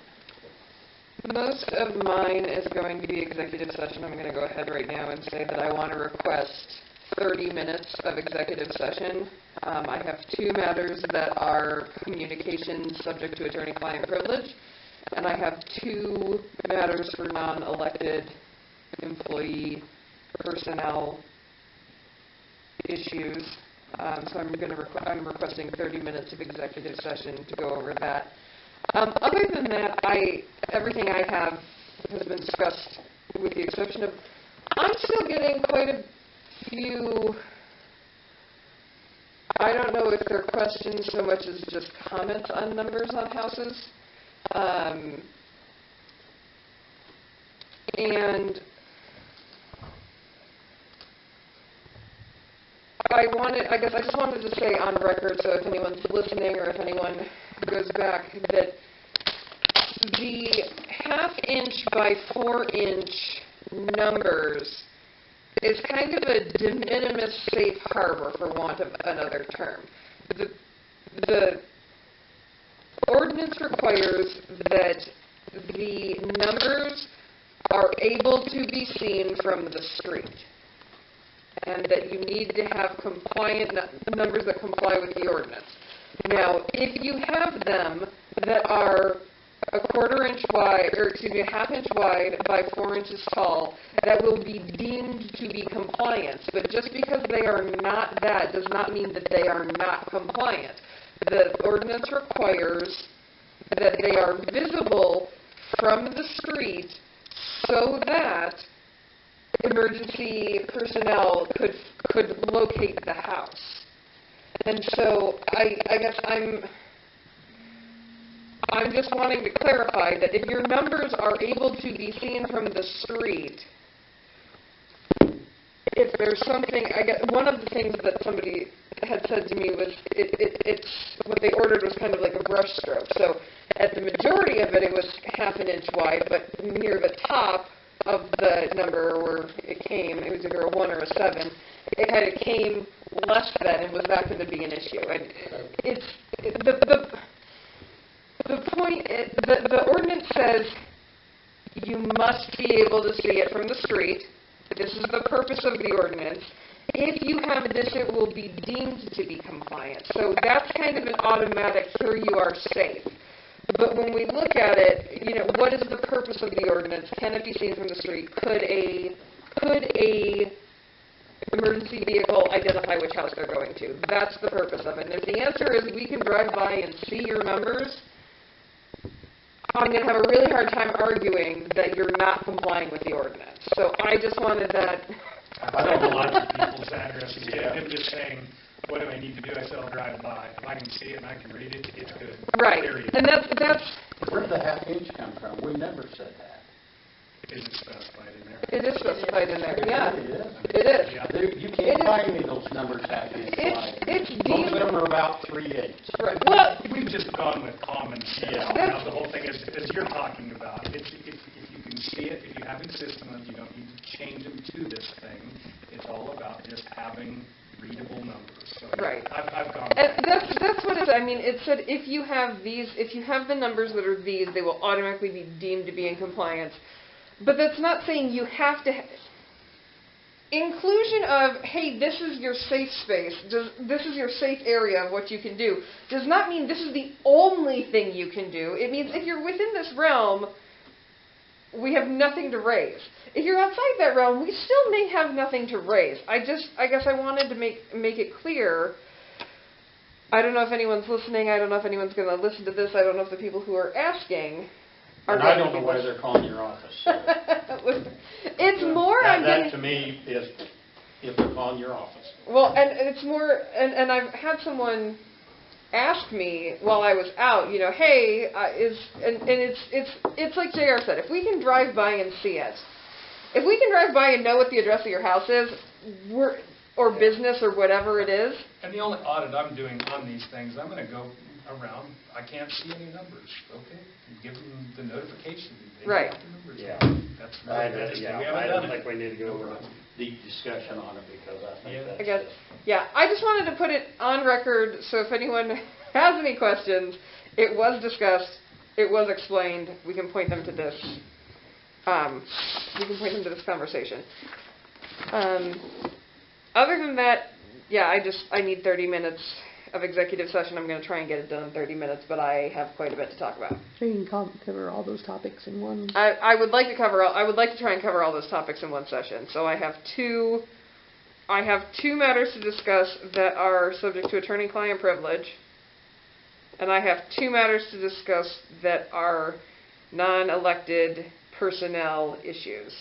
Most of mine is going to be executive session. I'm going to go ahead right now and say that I want to request 30 minutes of executive session. I have 2 matters that are communications subject to attorney-client privilege, and I have 2 matters for non-elected employee personnel issues. So I'm requesting 30 minutes of executive session to go over that. Other than that, everything I have has been discussed, with the exception of, I'm still getting quite a few, I don't know if they're questions so much as just comments on numbers on houses. And I guess I just wanted to say on record, so if anyone's listening or if anyone goes back, that the 1/2 inch by 4 inch numbers is kind of a de minimis safe harbor, for want of another term. The ordinance requires that the numbers are able to be seen from the street, and that you need to have compliant numbers that comply with the ordinance. Now, if you have them that are a 1/4 inch wide, or excuse me, a 1/2 inch wide by 4 inches tall, that will be deemed to be compliant. But just because they are not that does not mean that they are not compliant. The ordinance requires that they are visible from the street so that emergency personnel could locate the house. And so I guess I'm just wanting to clarify that if your numbers are able to be seen from the street, if there's something, I guess one of the things that somebody had said to me was it's what they ordered was kind of like a brush stroke. So at the majority of it, it was 1/2 inch wide, but near the top of the number where it came, it was either a 1 or a 7, it kind of came less than, and was that going to be an issue? And the point, the ordinance says you must be able to see it from the street. This is the purpose of the ordinance. If you have this, it will be deemed to be compliant. So that's kind of an automatic, here you are safe. But when we look at it, what is the purpose of the ordinance? Can it be seen from the street? Could a emergency vehicle, identify which house they're going to. That's the purpose of it. And if the answer is we can drive by and see your numbers, I'm going to have a really hard time arguing that you're not complying with the ordinance. So I just wanted that. I don't know a lot of people's addresses, I'm just saying, what do I need to do? I said I'll drive by. If I can see it and I can read it, it's good. Right. Period. And that's Where'd the half inch come from? We never said that. Is it specified in there? it is specified in there. Yeah, It is. it is. Yeah. You can't find me those numbers half inch wide. It's Most deemed. of them are about 3/8. Right. Well, We've just gone with common sense. Yeah. Now, the whole thing is, as you're talking about, if you can see it, if you have existing ones, you don't need to change them to this thing. It's all about just having readable numbers. So, Right. I've gone. and that's what it. I mean, it said if you have these, if you have the numbers that are these, they will automatically be deemed to be in compliance. But that's not saying you have to. Inclusion of, hey, this is your safe space, this is your safe area of what you can do, does not mean this is the only thing you can do. It means if you're within this realm, we have nothing to raise. If you're outside that realm, we still may have nothing to raise. I guess I wanted to make it clear. I don't know if anyone's listening. I don't know if anyone's going to listen to this. I don't know if the people who are asking are And I don't know why they're calling your office. So. It's more I'm That getting... to me is if they're calling your office. Well, and it's more, and I've had someone ask me while I was out, you know, hey, it's like JR said, if we can drive by and see it, if we can drive by and know what the address of your house is, or business or whatever it is. And the only audit I'm doing on these things, I'm going to go around. I can't see any numbers. Okay, you give them the notification. They Right. got the numbers. Yeah. That's I really it. We haven't I done don't it. think we need to go over a deep discussion on it because I think Yeah. that's... I guess, yeah, I just wanted to put it on record, so if anyone has any questions, it was discussed, it was explained, we can point them to this, conversation. Other than that, yeah, I need 30 minutes of executive session. I'm going to try and get it done in 30 minutes, but I have quite a bit to talk about. So you can cover all those topics in one. I would like to try and cover all those topics in one session. So I have two matters to discuss that are subject to attorney-client privilege, and I have two matters to discuss that are non-elected personnel issues.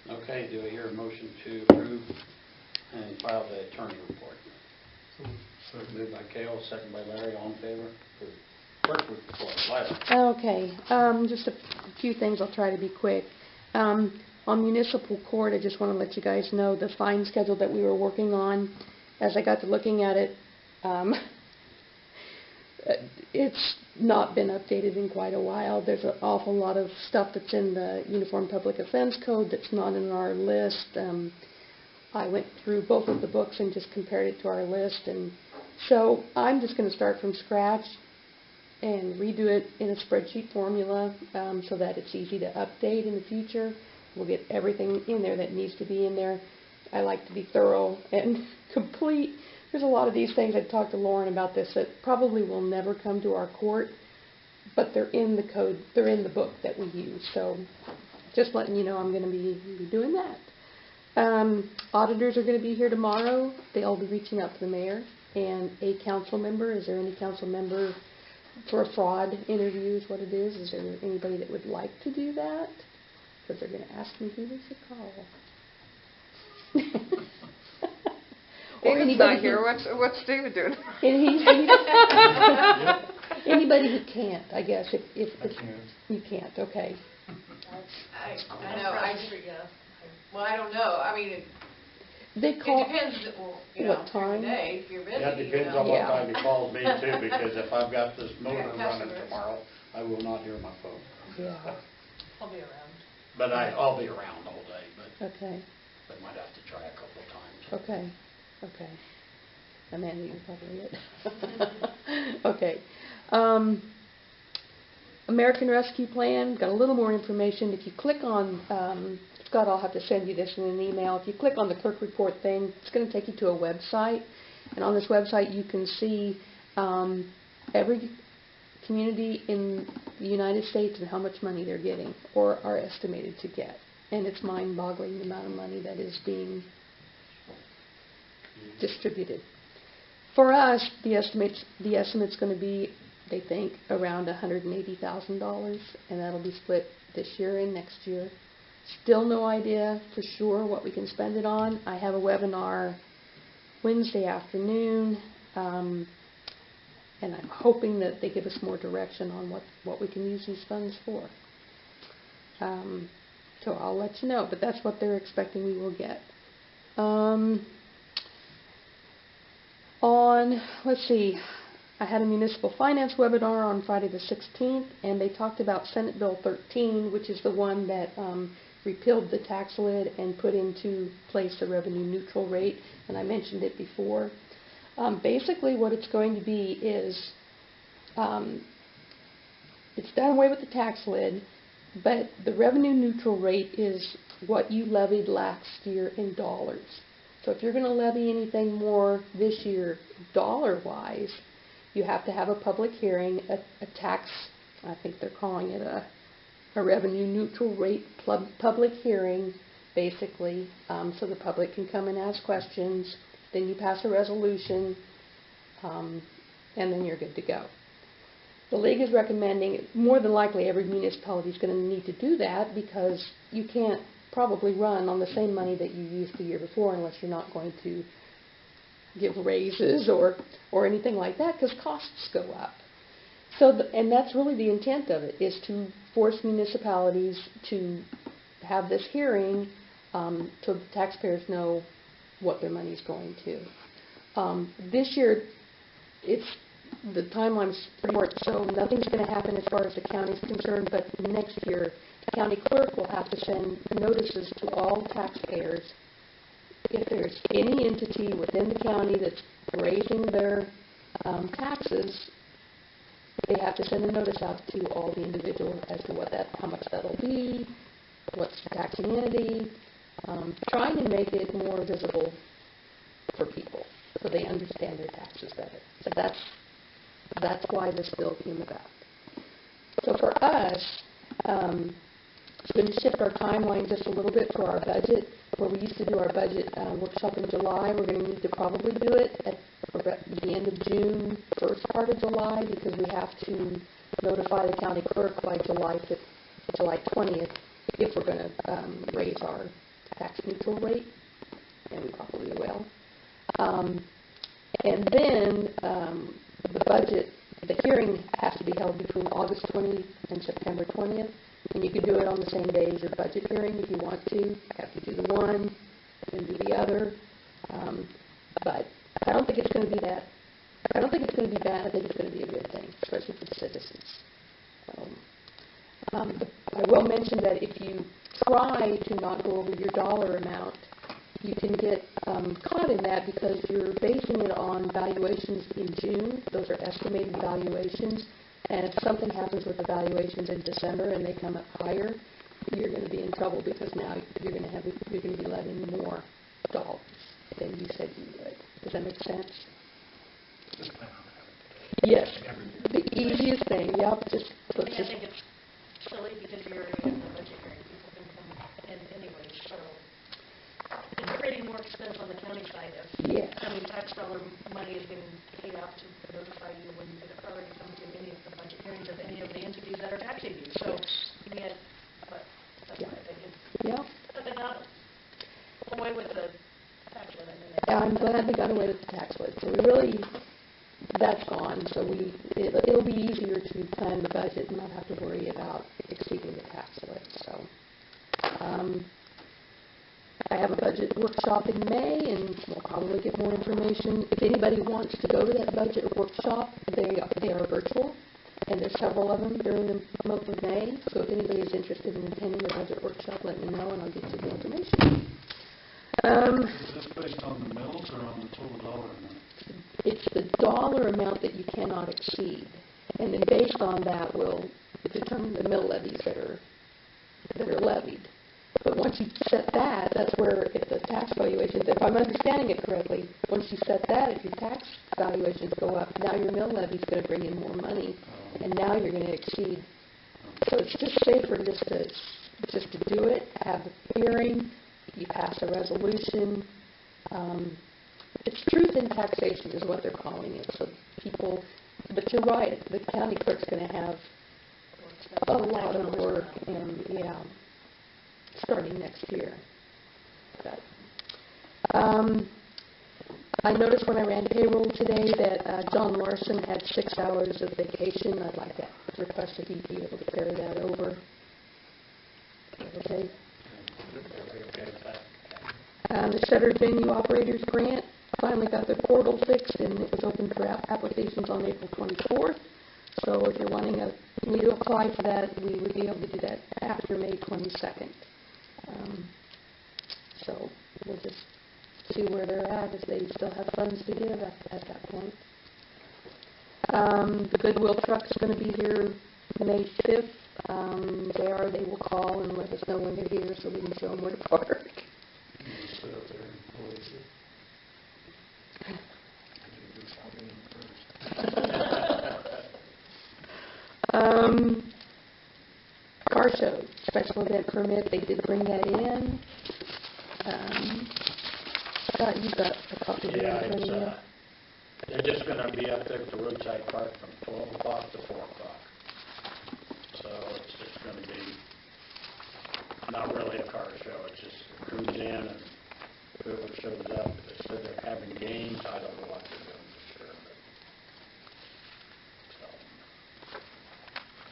Okay, do I hear a motion to approve and file the attorney report? Moved by Cale, second by Larry, all in favor? Clerk report, Lila. Okay, just a few things, I'll try to be quick. On municipal court, I just want to let you guys know the fine schedule that we were working on. As I got to looking at it, it's not been updated in quite a while. There's an awful lot of stuff that's in the Uniform Public Offense Code that's not in our list. I went through both of the books and just compared it to our list, and so I'm just going to start from scratch and redo it in a spreadsheet formula so that it's easy to update in the future. We'll get everything in there that needs to be in there. I like to be thorough and complete. There's a lot of these things, I've talked to Lauren about this, that probably will never come to our court, but they're in the code, they're in the book that we use. So just letting you know I'm going to be doing that. Auditors are going to be here tomorrow. They'll be reaching out to the mayor and a council member. Is there any council member for a fraud interview is what it is? Is there anybody that would like to do that? Because they're going to ask me who they should call. David's not here. What's David doing? Anybody who can't, I guess. If I can't. you can't, okay. I know, well, I don't know, I mean, They call. it depends, you know, What time? during the day, if you're busy, That you depends know. on what Yeah. time he calls me too, because if I've got this motor Yeah, running customers. tomorrow, I will not hear my phone. Yeah. I'll be around. But I'll be around all day, but Okay. I might have to try a couple of times. Okay. Okay. Amanda, you're probably it. Okay. American Rescue Plan, got a little more information. If you click on, Scott, I'll have to send you this in an email. If you click on the clerk report thing, it's going to take you to a website. And on this website, you can see every community in the United States and how much money they're getting or are estimated to get. and it's mind-boggling the amount of money that is being distributed. For us, the estimate's going to be, they think, around $180,000, and that'll be split this year and next year. Still no idea for sure what we can spend it on. I have a webinar Wednesday afternoon, and I'm hoping that they give us more direction on what we can use these funds for. So I'll let you know, but that's what they're expecting we will get. Let's see, I had a municipal finance webinar on Friday the 16th, and they talked about Senate Bill 13, which is the one that repealed the tax lid and put into place the revenue neutral rate, and I mentioned it before. Basically what it's going to be is, it's done away with the tax lid, but the revenue neutral rate is what you levied last year in dollars. So if you're going to levy anything more this year, dollar-wise, you have to have a public hearing, a tax, I think they're calling it a revenue neutral rate public hearing, basically, so the public can come and ask questions. Then you pass a resolution, and then you're good to go. The league is recommending, more than likely every municipality is going to need to do that, because you can't probably run on the same money that you used the year before unless you're not going to give raises or anything like that, because costs go up. So, and that's really the intent of it, is to force municipalities to have this hearing so the taxpayers know what their money is going to. This year, the timeline's pretty short, so nothing's going to happen as far as the county is concerned, but next year, the county clerk will have to send notices to all taxpayers. If there's any entity within the county that's raising their taxes, they have to send a notice out to all the individuals as to how much that'll be, what's the taxing entity, trying to make it more visible for people so they understand their taxes better. So that's why this bill came about. So for us, it's going to shift our timeline just a little bit for our budget. Where we used to do our budget workshop in July, we're going to need to probably do it at the end of June, first part of July, because we have to notify the county clerk by July 20th if we're going to raise our tax neutral rate, and we probably will. And then the hearing has to be held between August 20th and September 20th. And you could do it on the same day as your budget hearing if you want to. You have to do the one, then do the other. But I don't think it's going to be that. I don't think it's going to be bad. I think it's going to be a good thing, especially for the citizens. I will mention that if you try to not go over your dollar amount, you can get caught in that because you're basing it on valuations in June. Those are estimated valuations. And if something happens with the valuations in December and they come up higher, you're going to be in trouble because now you're going to be levying more dollars than you said you would. Does that make sense? Just plan on having Yes. The easiest thing. Yep. I think it's silly because you're already in the budget hearing. People can come in anyway, so it's creating more expense on the county side of how many tax dollar money is being paid out to notify you when you could have already come to any of the budget hearings of any of the entities that are taxing you. So, yet, but that's my opinion. Yeah. But they got away with the tax lid. I'm glad they got away with the tax lid. So that's gone. So it'll be easier to plan the budget and not have to worry about exceeding the tax lid. So, I have a budget workshop in May, and we'll probably get more information. If anybody wants to go to that budget workshop, they are virtual, and there's several of them during the month of May. So if anybody is interested in attending the budget workshop, let me know, and I'll get you the information. Is this based on the mills or on the total dollar amount? It's the dollar amount that you cannot exceed, and then based on that, we'll determine the mill levies that are levied. But once you set that, that's where if the tax valuations, if I'm understanding it correctly, once you set that, if your tax valuations go up, now your mill levy is going to bring in more money, and now you're going to exceed. So it's just safer just to just to do it, have a hearing, you pass a resolution. It's truth in taxation is what they're calling it. So people, but you're right, the county clerk's going to have a lot of work, and yeah, starting next year. But, I noticed when I ran payroll today that John Larson had 6 hours of vacation. I'd like to request that he be able to carry that over. Okay. The Shuttered Venue Operators Grant finally got their portal fixed, and it was open for applications on April 24th. So if you're wanting me to apply for that, we would be able to do that after May 22nd. So we'll just see where they're at, if they still have funds to give at that point. The Goodwill truck's going to be here May 5th. They will call and let us know when they're here so we can show them where to park. Sit up there and police it. Car show, special event permit, they did bring that in. Scott, you got a copy of Yeah, that in front of you? they're just going to be up there at the roadside park from 12 o'clock to 4 o'clock. So it's just going to be not really a car show. It's just cruise in, and whoever shows up. They said they're having games. I don't know what they're doing for sure.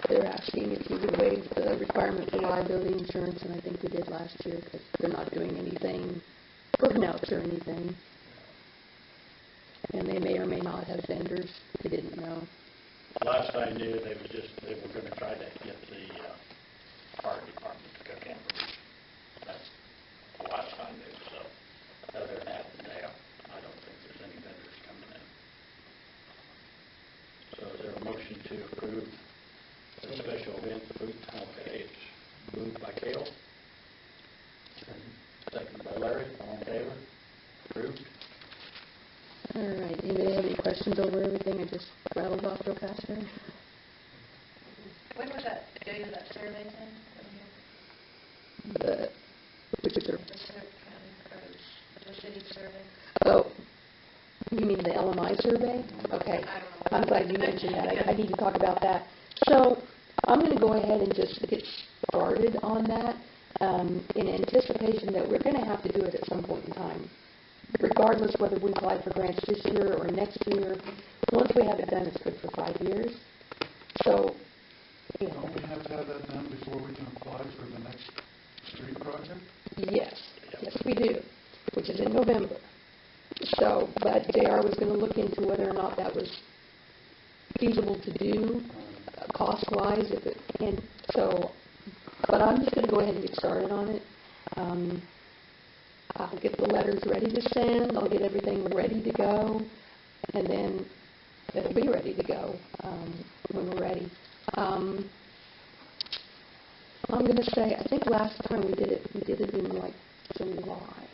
But, They're asking if you would waive the requirement for liability insurance, and I think we did last year because they're not doing anything, burnouts or anything. And they may or may not have vendors. We didn't know. last I knew, they were going to try to get the fire department to cook hamburgers. That's the last I knew. So other than that, I don't think there's any vendors coming in. So is there a motion to approve the special event food? Okay, it's moved by Cale. Second by Larry. All in favor? Approved. All right. Anybody have any questions over everything I just rattled off real fast there? When was that date of that survey thing? Which is The Civic County, or the city survey? Oh, you mean the LMI survey? Okay. I'm glad you mentioned that. I need to talk about that. So I'm going to go ahead and just get started on that in anticipation that we're going to have to do it at some point in time. Regardless whether we apply for grants this year or next year, once we have it done, it's good for 5 years. So, you know. Don't we have to have that done before we can apply for the next street project? Yes, we do, which is in November. So, but JR was going to look into whether or not that was feasible to do, cost-wise, if it can. So, but I'm just going to go ahead and get started on it. I'll get the letters ready to send. I'll get everything ready to go, and then it'll be ready to go when we're ready. I'm going to say, I think last time we did it in like July.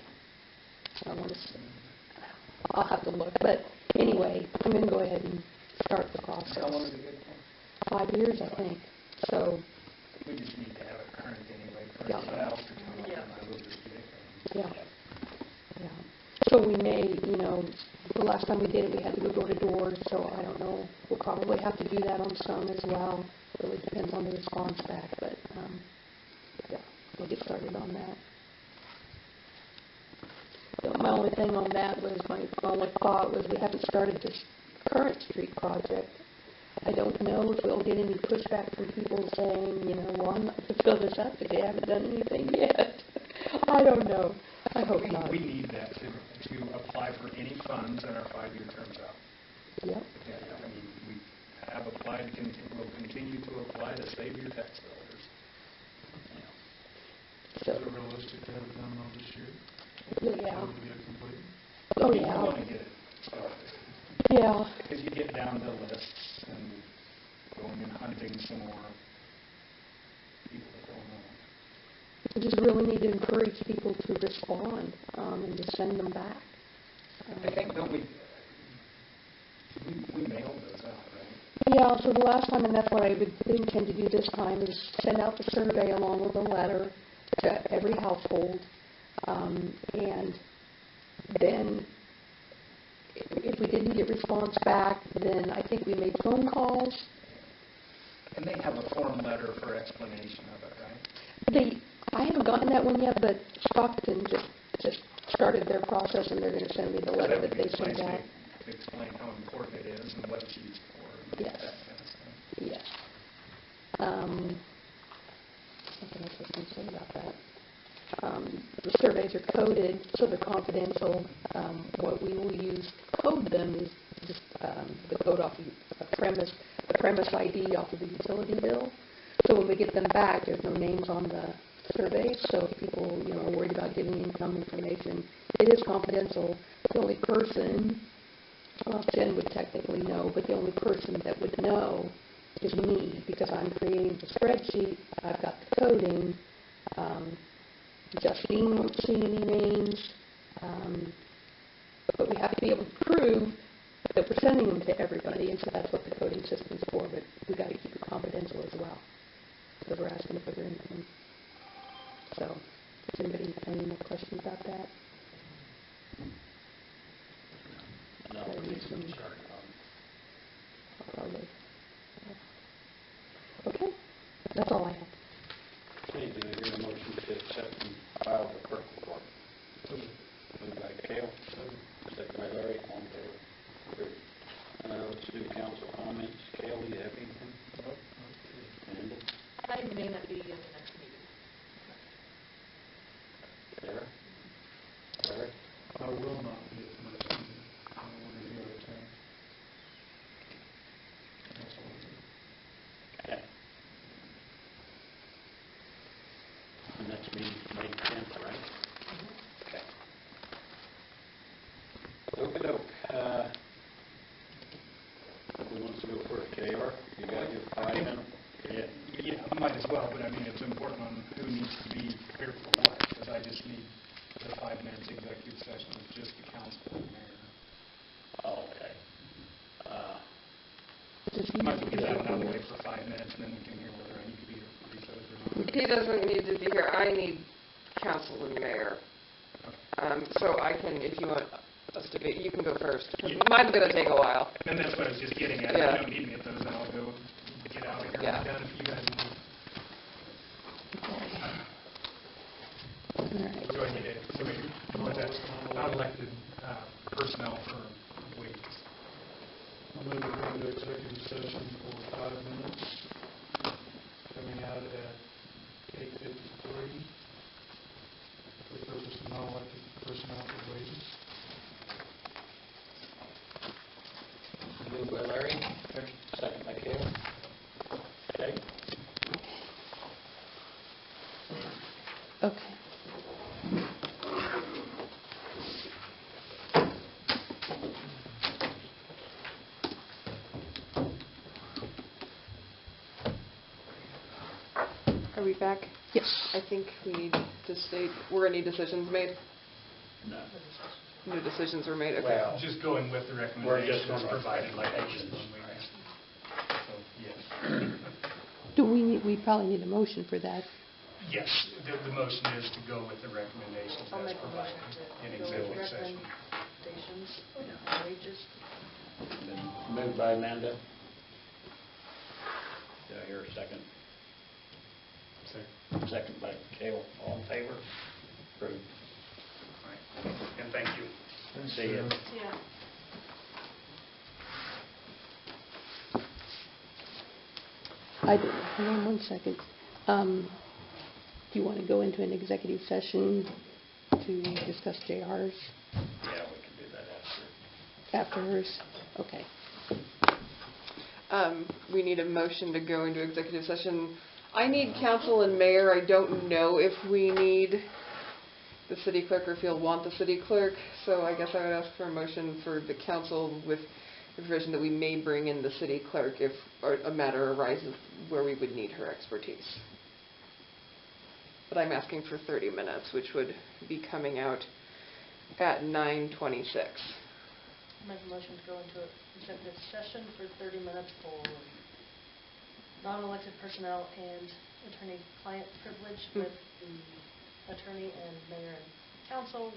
I want to say, I'll have to look. But anyway, I'm going to go ahead and start the process. How long is it good for? 5 years, I think. So, We just need to have it current anyway. Yeah. Yeah. yeah. Yeah. So we may, the last time we did it, we had to go door to door, so I don't know. We'll probably have to do that on some as well. Really depends on the response back, but, yeah, we'll get started on that. So my only thing on that was, my only thought was we haven't started this current street project. I don't know if we'll get any pushback from people saying, well, I'm not going to fill this up because you haven't done anything yet. I don't know. I hope not. We need that to apply for any funds that our 5-year term's out. Yep. Yeah, I mean, we have applied, will continue to apply to save your tax dollars. So, Is it realistic to have it done all this year? yeah. To get it complete? Oh, We yeah. want to get it started. Yeah. Because you get down the lists and going and hunting some more people that don't know. We just really need to encourage people to respond and to send them back. I think, don't we mailed those out, right? Yeah, so the last time, and that's what I would intend to do this time, is send out the survey along with a letter to every household. And then if we didn't get response back, then I think we made phone calls. And they have a form letter for explanation of it, right? I haven't gotten that one yet, but Stockton just started their process, and they're going to send me the letter that they sent out. To explain how important it is and what it's used for, and Yes. that kind of stuff. Yes. Something else I was going to say about that. The surveys are coded, so they're confidential. What we will use to code them is just the code off the premise ID off of the utility bill. So when we get them back, there's no names on the surveys. So if people, are worried about giving income information, it is confidential. The only person, well, Jen would technically know, but the only person that would know is me, because I'm creating the spreadsheet. I've got the coding. Justine won't see any names, but we have to be able to prove that we're sending them to everybody, and so that's what the coding system's for, but we've got to keep it confidential as well, because we're asking for their income. So, does anybody have any more questions about that? No, Gotta we use can some- start Probably. Okay, that's all I have. Okay, do I hear a motion to accept and file the clerk report? Moved by Cale, second by Larry, all in favor. Approved. Let's do council comments. Cale, do you have anything? Nope. Amanda? I may not be at the next meeting. Sarah? Larry? I will not be at the next meeting. I will be here at 10. That's all I do. Okay. The next meeting, May 10th, right? Okay. Okey-doke. Who wants to go first? JR? You got your 5 minutes? Yeah. Yeah, I might as well, but I mean, it's important on who needs to be here for what, because I just need the 5 minutes executive session with just the council and mayor. Oh, okay. Might as well get that one out of the way for 5 minutes, and then we can hear whether I need to be here for these others or not. He doesn't need to be here. I need council and mayor. So I can, if you want us to be, you can go first. Yeah. Mine's going to take a while. And that's what I was just getting at. Yeah. If you don't need me at those, then I'll go get out of here Yeah. and be done if you guys will. All right. Do I need it? So maybe, what's that? Non-elected personnel for wages. I'll move to go into executive session for 5 minutes, coming out at 8:53, for the purpose of non-elected personnel for wages. Moved by Larry, second by Cale. Okay. Okay. Are we back? Yes. I think we need to state, were any decisions made? No. No decisions were made? Okay. Well, Just going with the we're just recommendations going to provided like recommendations. on wages. So, yes. We probably need a motion for that. Yes, the motion is to go with the recommendations I'll as make a provided motion in to go with executive session. recommendations on wages. Moved by Amanda. Do I hear a second? Second by Cale. All in favor? Approved. All right. And thank you. See ya. Yeah. Hang on one second. Do you want to go into an executive session to discuss JR's Yeah, we can do that after. after hers? Okay. We need a motion to go into executive session. I need council and mayor. I don't know if we need the city clerk or if you'll want the city clerk. So I guess I would ask for a motion for the council with the provision that we may bring in the city clerk if a matter arises where we would need her expertise. But I'm asking for 30 minutes, which would be coming out at 9:26. Make a motion to go into executive session for 30 minutes for non-elected personnel and attorney-client privilege with the attorney and mayor and council,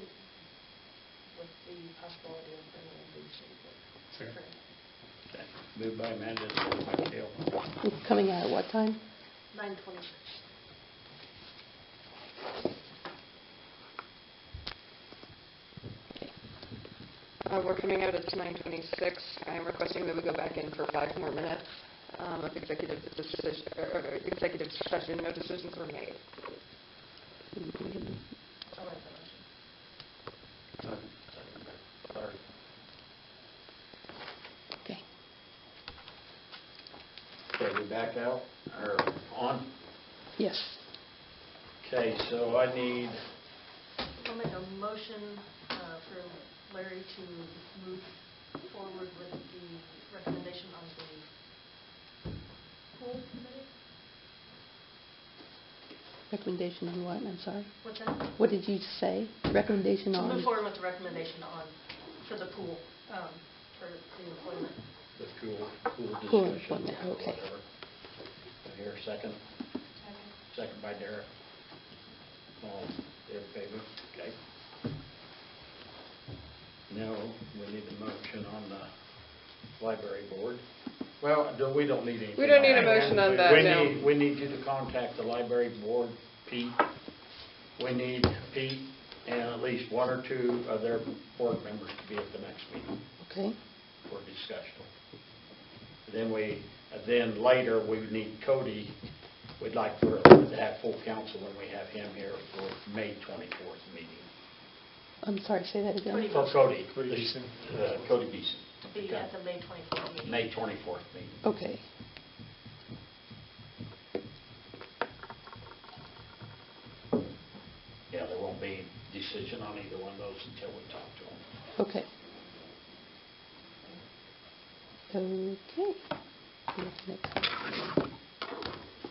with the possibility of bringing in the city clerk. Second. Okay. Moved by Amanda, second by Cale. Coming out at what time? 9:26. We're coming out at 9:26. I am requesting that we go back in for 5 more minutes of executive session. No decisions were made. I'll write that motion. Sorry. Okay. Okay, we back out, or on? Yes. Okay, so I need, I'll make a motion for Larry to move forward with the recommendation on the pool committee. Recommendation on what? I'm sorry. What's that? What did you say? Recommendation To on? move forward with the recommendation on, for the pool, for the employment. the pool discussion. Pool employment, or okay. whatever. I hear a second. Second by Derek. All in favor? Okay. Now, we need a motion on the library board. Well, we don't need anything. We don't need a on that. motion on that, no. We need you to contact the library board, Pete. We need Pete and at least 1 or 2 of their board members to be at the next meeting Okay. for discussion. Then later, we need Cody. We'd like to have full council when we have him here for May 24th meeting. I'm sorry, say that again. Cody. For Cody. Cody Beeson. Cody Beeson. To be at the May 24th meeting. May 24th meeting. Okay. Yeah, there won't be decision on either one of those until we talk to them. Okay. Okay.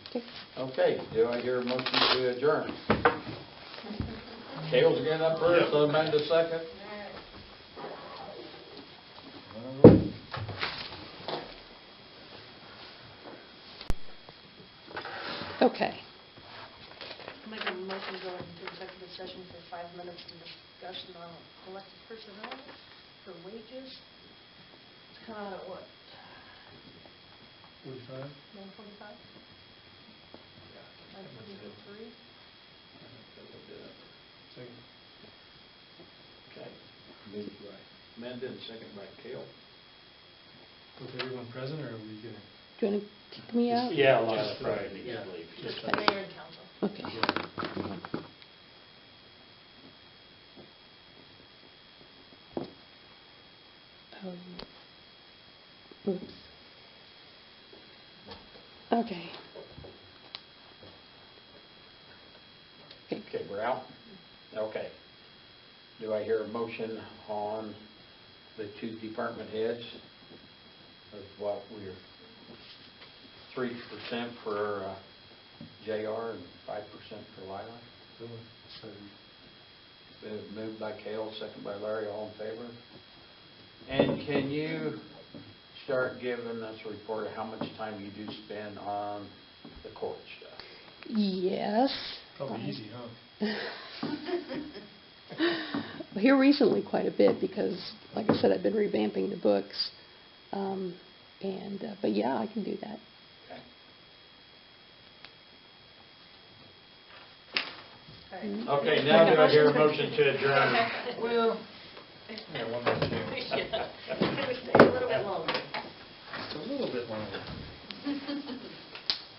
Okay. Okay, do I hear a motion to adjourn? Cale's getting up first, so Amanda second. Okay. Make a motion to go into executive session for 5 minutes of discussion on elected personnel for wages. It's come out at what, 45? 9:45? 9:43? Second. Okay, moved by Amanda and second by Cale. With everyone present, or are we going to? Do you want to kick me out? Yeah, Lila probably needs to leave. Just the mayor and council. Okay. Oops. Okay. Okay, we're out? Okay. Do I hear a motion on the 2 department heads of what we're 3% for JR and 5% for Lila? Moved by Cale, second by Larry, all in favor? And can you start giving us a report of how much time you do spend on the court stuff? Yes. Probably easy, huh? Well, here recently quite a bit because, like I said, I've been revamping the books. But yeah, I can do that. Okay, now do I hear a motion to adjourn? Well. Yeah, one more chance. Yeah.